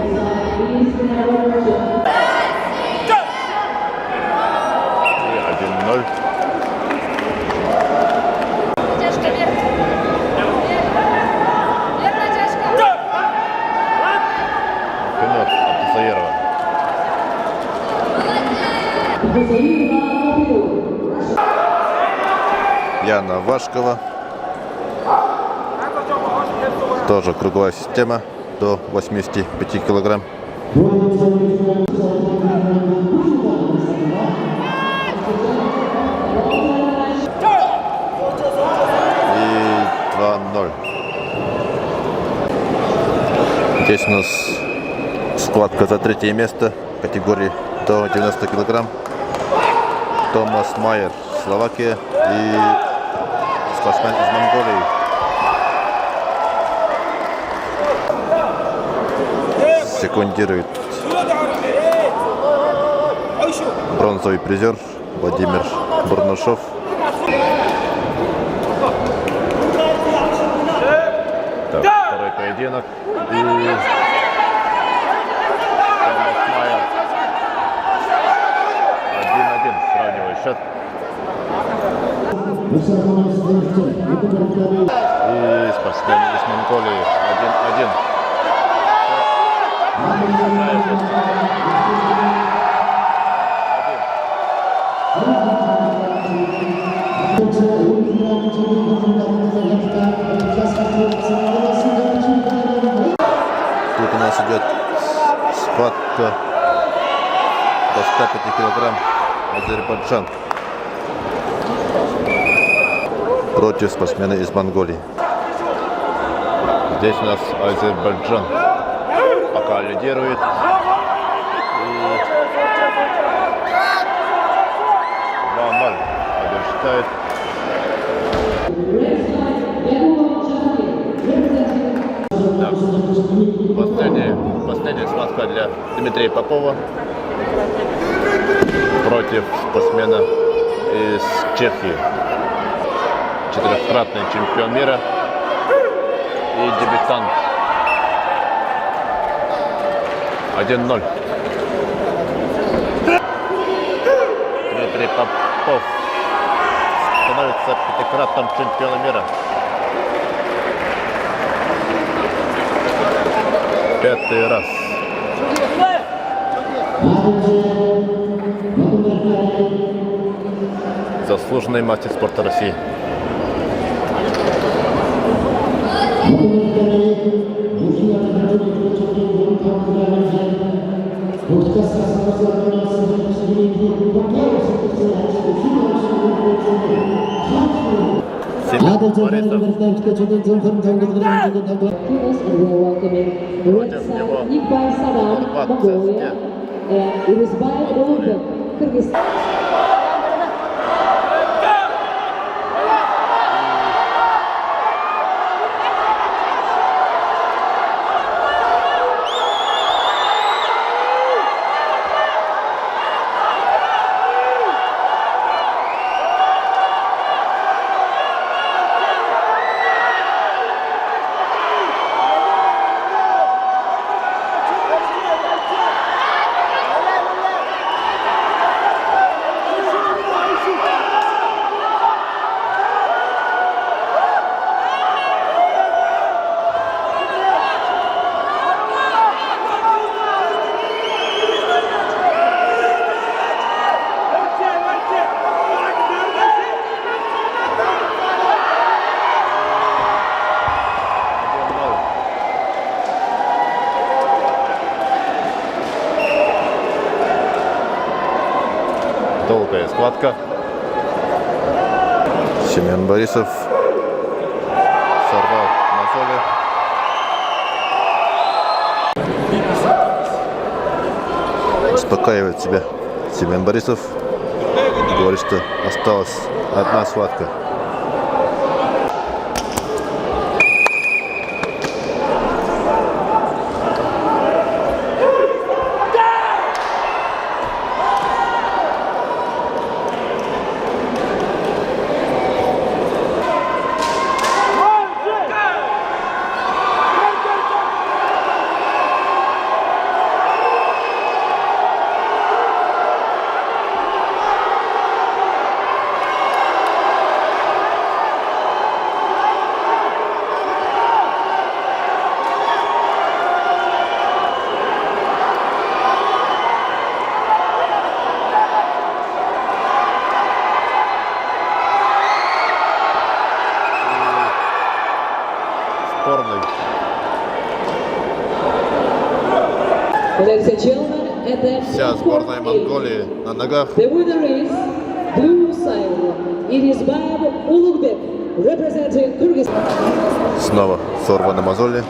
И 1-0. Финот Абдусаирова. Яна Вашкова. Тоже круговая система до 85 килограмм. И 2-0. Здесь у нас схватка за третье место в категории до 90 килограмм. Томас Майер, Словакия, и спортсмен из Монголии. Секундирует бронзовый призер Владимир Бурнушов. Так, второй поединок. И Томас Майер. 1-1 сравнивает счет. И спортсмен из Монголии 1-1. Тут у нас идет схватка до 105 килограмм. Азербайджан против спортсмена из Монголии. Здесь у нас Азербайджан пока лидирует. И нормально побеждает. Последняя схватка для Дмитрия Попова против спортсмена из Чехии. Четырехкратный чемпион мира и дебютант. 1-0. Дмитрий Попов становится пятикратным чемпионом мира. 5-й раз. Заслуженный мастер спорта России. Долгая схватка. Семен Борисов сорвал мозоли. Успокаивает себя Семен Борисов. Говорит, что осталась одна схватка. Вся сборная Монголии на ногах. The winner is blue side. Irisbayev Ulugбек, representing Kyrgyzstan. Снова сорваны мозоли.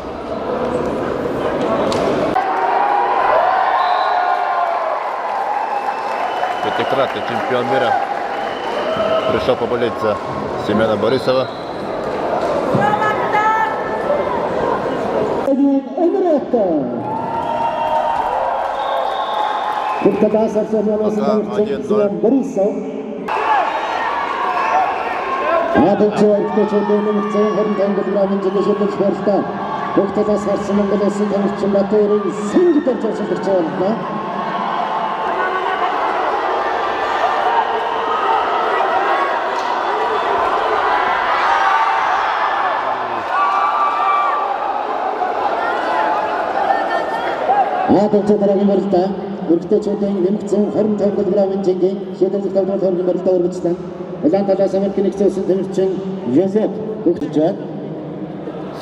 Пятикратный чемпион мира пришел поболеть за Семена Борисова.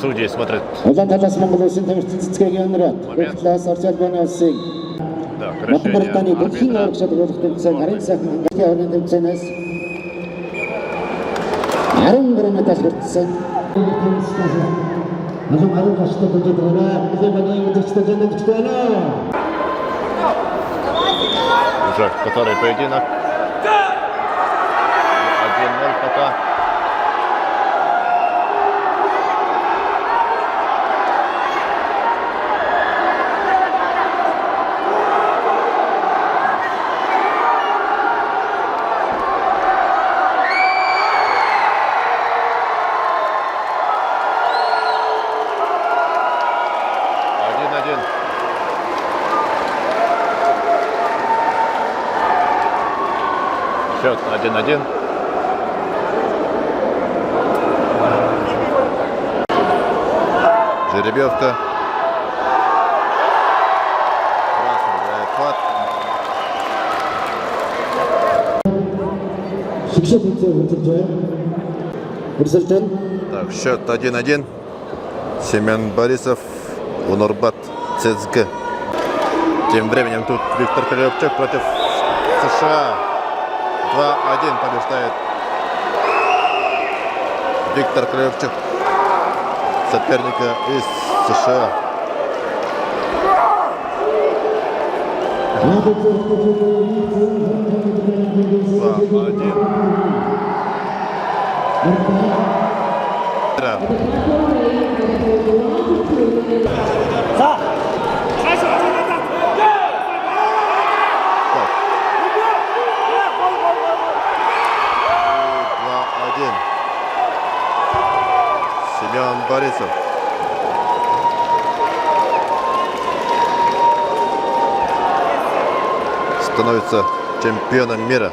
судьи смотрят. Улан талаас Монгол улсын тамирчин цэцгийн өнрөд Ихлаас орж албаны улсын Да, Батбартаны решение дэлхийн арбитра. аврагч шалгуулах тэмцээн харин сайхан хангалтын аврагын тэмцээнээс 13 медаль хүртсэн. Алан харин гаштай болж байгаа. Хилэвэний үдчтэй жинэгчтэй байна. Уже который поединок. 1-0 пока. Счет 1-1. Жеребьевка. Красный играет ход. Шикшэ тэмцээн хэмжиж байна. Үрсэлтэн Так, счет 1-1. Семен Борисов, Унурбат ЦСК. Тем временем тут Виктор Кривчук против США. 2-1 побеждает Виктор Кривчук, соперника из США. Семен Борисов. Становится чемпионом мира.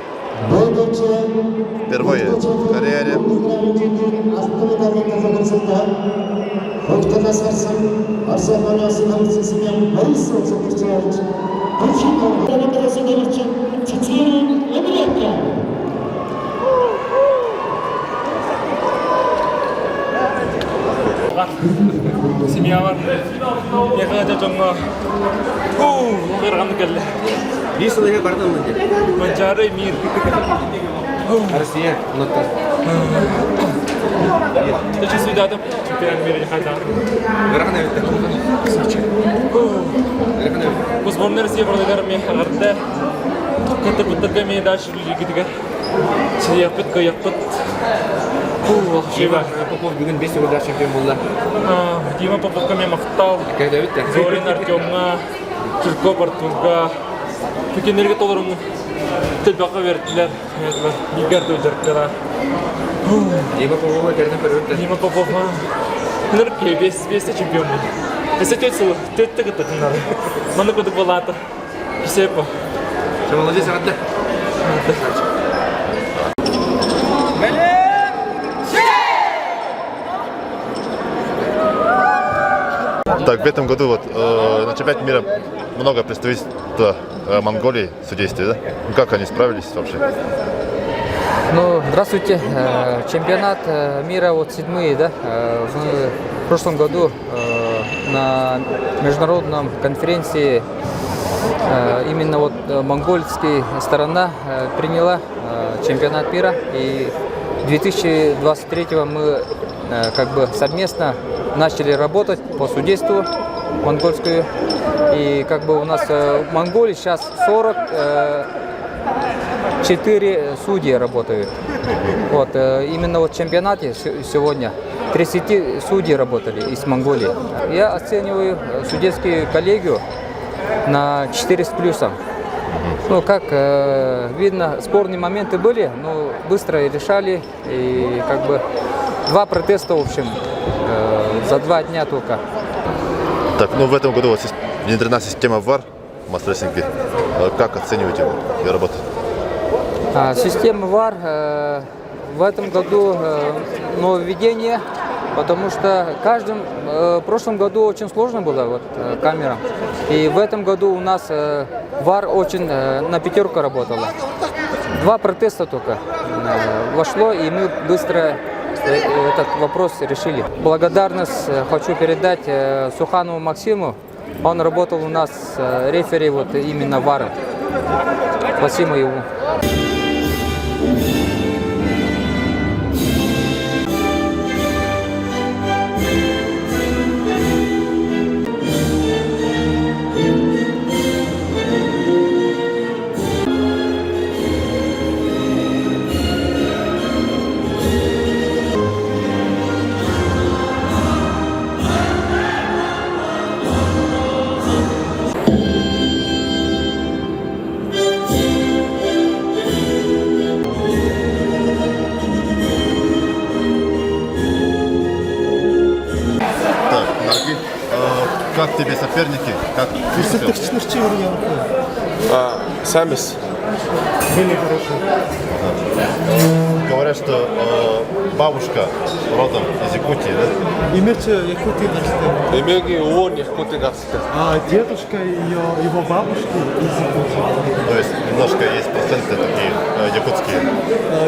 Впервые в карьере. Семья бар. Яхада жонго. Гырган келе. Бисылыга бардым мен. Манжары мир. Россия, нотар. Ты сюда там чемпион мира яхада. Гырган өттө. Бузборнер Россия продагар мен харда. Ката бутага мен дальше лигидига. Сияпыт каяпыт. Шива, Попов бүгін 5 жылда чемпион болды. Дима Поповқа мен мақтау. Қайда өтті? Зорин Артемға, Түркоп Артурға. Пекендерге толырым тілбаққа берділер. Лигарды өздерттіра. Дима Поповға кәрден бір өтті. Дима Поповға. Нұрке 5-те чемпион болды. 4 сылы, 4-те қыттықынлары. Маны көді болады. Писепа. Молодец, сағатты. Так, в этом году вот на чемпионате мира много представительства Монголии судействия, да? Ну, как они справились вообще? Ну, здравствуйте. Чемпионат мира вот 7-й, да? Мы в прошлом году на международном конференции именно вот монгольская сторона приняла чемпионат мира, и 2023 мы как бы совместно начали работать по судейству монгольскую, и как бы у нас в Монголии сейчас 44 судьи работают. Вот именно вот в чемпионате сегодня 30 судей работали из Монголии. Я оцениваю судейскую коллегию на 4 с плюсом. Ну, как видно, спорные моменты были, но быстро решали, и как бы 2 протеста, в общем, за 2 дня только. Так, ну в этом году вот внедрена система VAR в масс-рестлинге. Как оцениваете ее работу? Система VAR в этом году нововведение, потому что в прошлом году очень сложно было вот, камера. И в этом году у нас VAR очень на 5 работала. 2 протеста только вошло, и мы быстро этот вопрос решили. Благодарность хочу передать Суханову Максиму. Он работал у нас рефери вот именно ВАРом. Спасибо ему. Так, Нарги, как тебе соперники? Как ты хотел? Самис. Говорят, что бабушка родом из Якутии, да? Эмеги ООН Якуты Гасты. А дедушка его бабушки из Якутии. То есть немножко есть проценты такие якутские.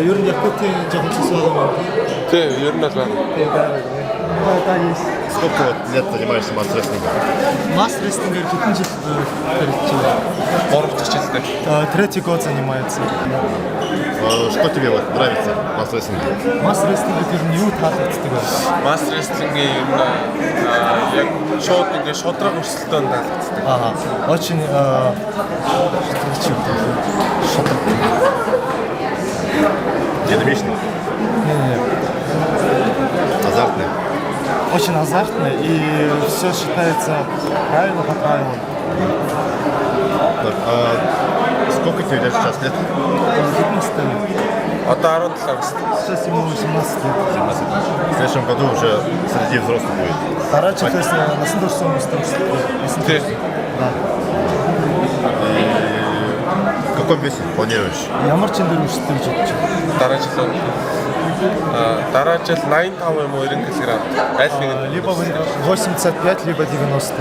Юрин Якутии жақсы сұрадым. Те, Юрнатла. Да, есть. Сколько вот лет занимаешься масс-рестлингом? Масс-рестлингер 4 третий год занимается. Что тебе вот нравится в масс-рестлинге? Масс-рестлингер юу таалагддаг вэ? Масс рестлингийн ер нь яг шууд ингээ шодрог өрсөлдөөн таалагддаг. Ага. Очень Динамично? Не. Азартный? Очень азартно и все считается правильно по правилам. Так, сколько тебе лет сейчас лет? 15 лет. Одоо 17 настай. Сейчас ему 18 лет. 17. В следующем году уже среди взрослых будет. Тарачи, то есть на Сандурсом Те. Да. В каком весе планируешь? Ямар ч энэ дөрөв шилдэг гэж бодож байна. Дараа жил 85 юм уу 90 кг. Аль нэг нь Либо 85, либо 90.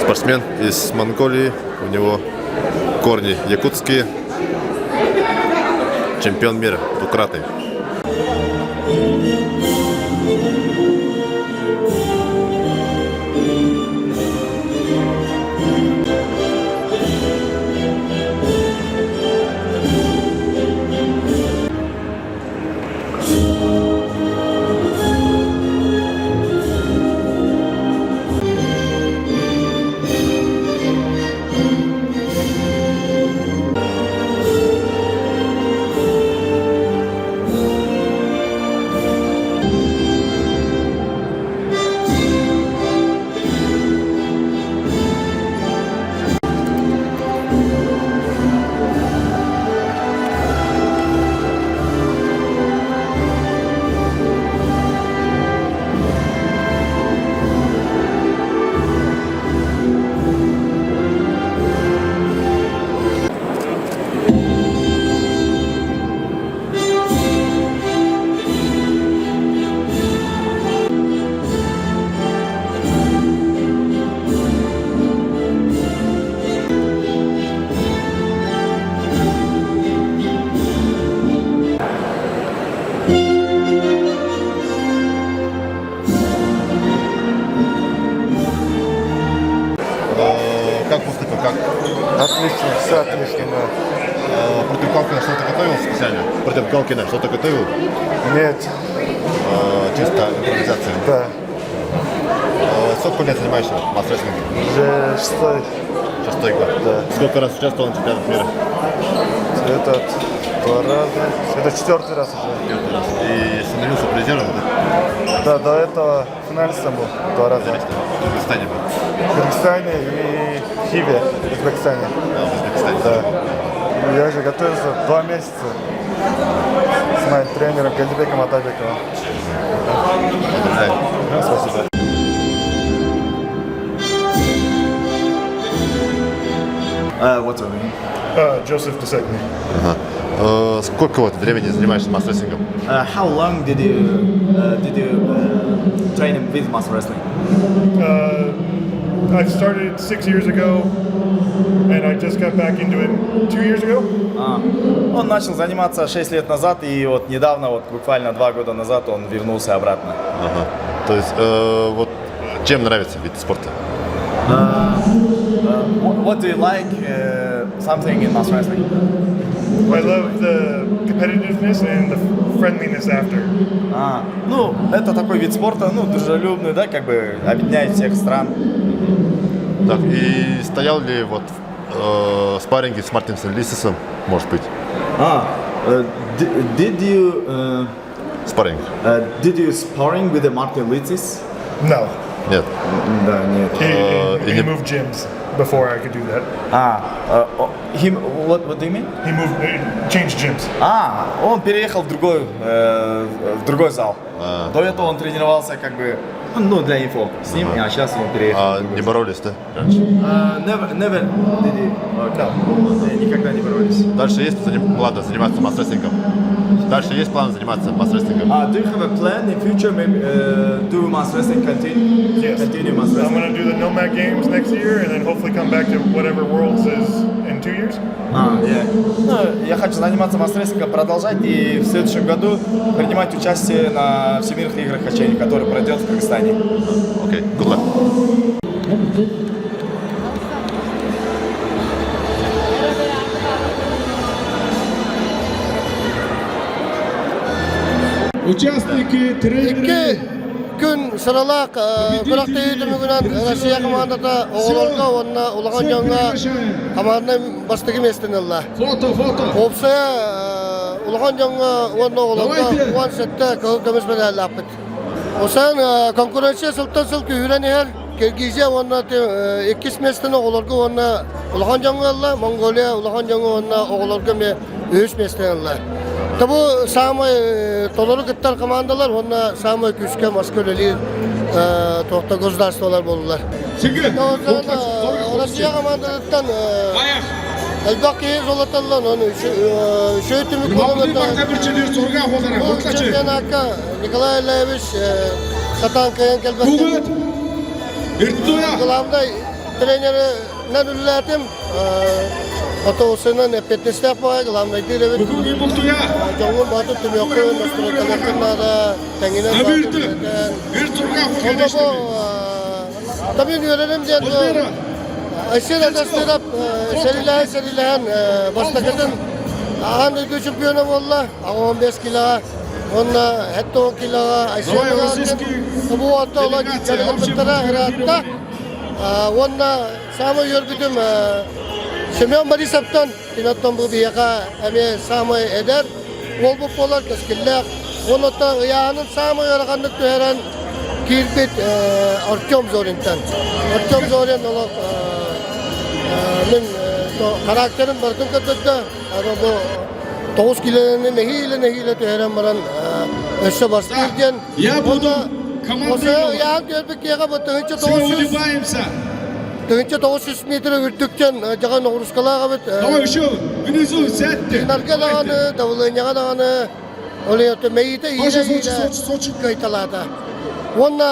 Спортсмен из Монголии, у него корни якутские, чемпион мира, двукратный. Как поступил? Как? Отлично, все отлично, да. Против Галкина что-то готовил специально? Против Галкина что-то готовил? Нет, Чисто импровизация. да. Сколько лет занимаешься масс-рестлингом? Уже шестой 6-й год. Да. Сколько раз участвовал на чемпионате мира? этот 2 раза. Это 4-й раз уже. И становился призером, да? Да, до этого финалистом был 2 раза. В Узбекистане был. В Кыргызстане и в Хиве, в Узбекистане. В Узбекистане. Да. Я же готовился 2 месяца с моим тренером Галибеком Атабековым. Спасибо. What's your name? Joseph Dusegny. Сколько вот времени занимаешься масс-рестлингом? How long did you train with mass wrestling? I started 6 years ago. And I just got back into it 2 years ago. Он начал заниматься 6 лет назад, и вот недавно, вот буквально 2 года назад, он вернулся обратно. Ага. То есть, вот чем нравится вид спорта? What do you like something in mass wrestling? I love the competitiveness and the friendliness after. Ну, это такой вид спорта, ну, дружелюбный, да, как бы объединяет всех стран. Так, и стоял ли вот спарринги с Мартином Лисисом, может быть? Did you Спарринг? did you sparring with Martin Licis? No. Нет. Да, нет. He moved gyms before I could do that. What do you mean? He changed gyms. Он переехал в другой зал. До этого он тренировался как бы, ну, для инфо с ним, а сейчас он переехал. Не боролись, да? Раньше? Never did he. Никогда не боролись. Дальше есть план заниматься масс-рестлингом? Дальше есть план заниматься масс-рестлингом? Do you have a plan in future, maybe do mass wrestling continue? Yes. Continue mass I'm wrestling. going to do the Nomad Games next year and then hopefully come back to whatever Worlds is in 2 years. Ну, я хочу заниматься масс-рестлингом, продолжать и в следующем году принимать участие на Всемирных играх хачей, который пройдет в Кыргызстане. Окей, good luck. Участники тренеры. Gün sıralak kurakta yürütümünden Rusya komandada oğullarga onunla ulağan jonga komanda bastıgı mestinilla. Foto. Opsaya ulağan jonga onunla oğullarga uan sette kılık demiş bedel lapıt. Osan konkurensiya sıltan sıl kühüren her Kirgizya onunla ikis mestini oğullarga onunla ulağan jonga alla, Mongolia ulağan jonga onunla oğullarga üç mestinilla. Tabu samay tolları gittar komandalar, onunla samay küçük masköleli tohta gozdarstolar boldular. Rusya komandalıktan elbaki zolatallan onu şöyle konuda. Çempionaka Nikolay Levich Satankayan kelbette. Kılamda treneri Nadulatim Otosuna nepetiste yapmaya kılamda itirebilir. Jongun batı tümyokku nostra kalakınada tengine batı. Onda bu tabii görelim diye aşırı adastırıp serileyen bastakadın ağın ülke şampiyonu valla 15 kilo onda hatta 10 kilo aşırı bu hatta ola gittiğim bitara heratta onda sama yürüdüm Semyon Borisov'tan tinattan bu biyaka eme sama eder ol bu polar keskiller onu da yağının sama yarakanlık tören kirbit Artyom Zorin'ten Artyom Zorin olarak men karakterin bartın katıda ama bu 9 kilolarını nehiyle tören baran öşe bastırırken onda o yağ görbük yağa batığınca 900 metre ürtükten jaga Noruskalaga bit. Внизу сядьте. Narga dağını, davulunyaga dağını, oluyor da meyite iyice kayıtalada. Onunla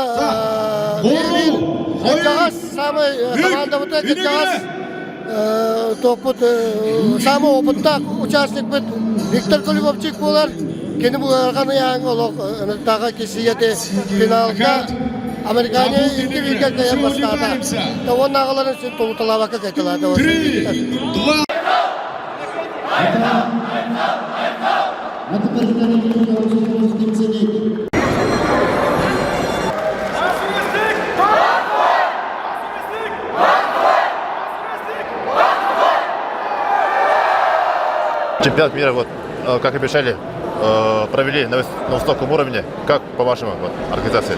gecağız, samı kamanda bıta gecağız. Toput, samı oputta uçarslık bit. Viktor Kolibovçik bolar. Kendi bu arkanı yağın oluk, dağa kesiyeti finalda. Amerika'ya ilk ülke kayan başlarda. Da onun ağaların için tolutala bakı kayıtılada. 3, 2. Чемпионат мира, вот, как обещали, провели на высоком уровне. Как по-вашему организации?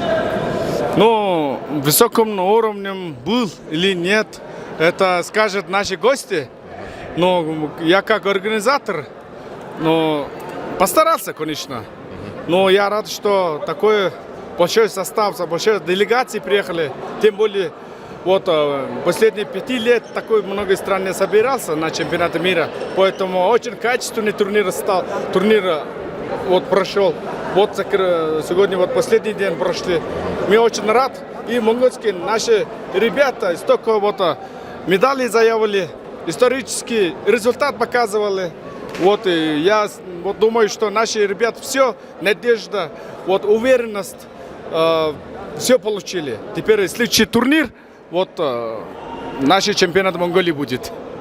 Ну, высоком уровнем был или нет, это скажут наши гости. Но я как организатор, постарался, конечно. Но я рад, что такой большой состав, большой делегации приехали. Тем более, вот последние 5 лет такой много стран не собирался на чемпионате мира. Поэтому очень качественный турнир стал. Турнир вот прошел. Вот сегодня вот последний день прошли. Мы очень рад. И монгольские наши ребята столько вот медали заявили, исторический результат показывали. Вот и я вот думаю, что наши ребята все, надежда, вот уверенность, все получили. Теперь следующий турнир, вот наш чемпионат Монголии будет.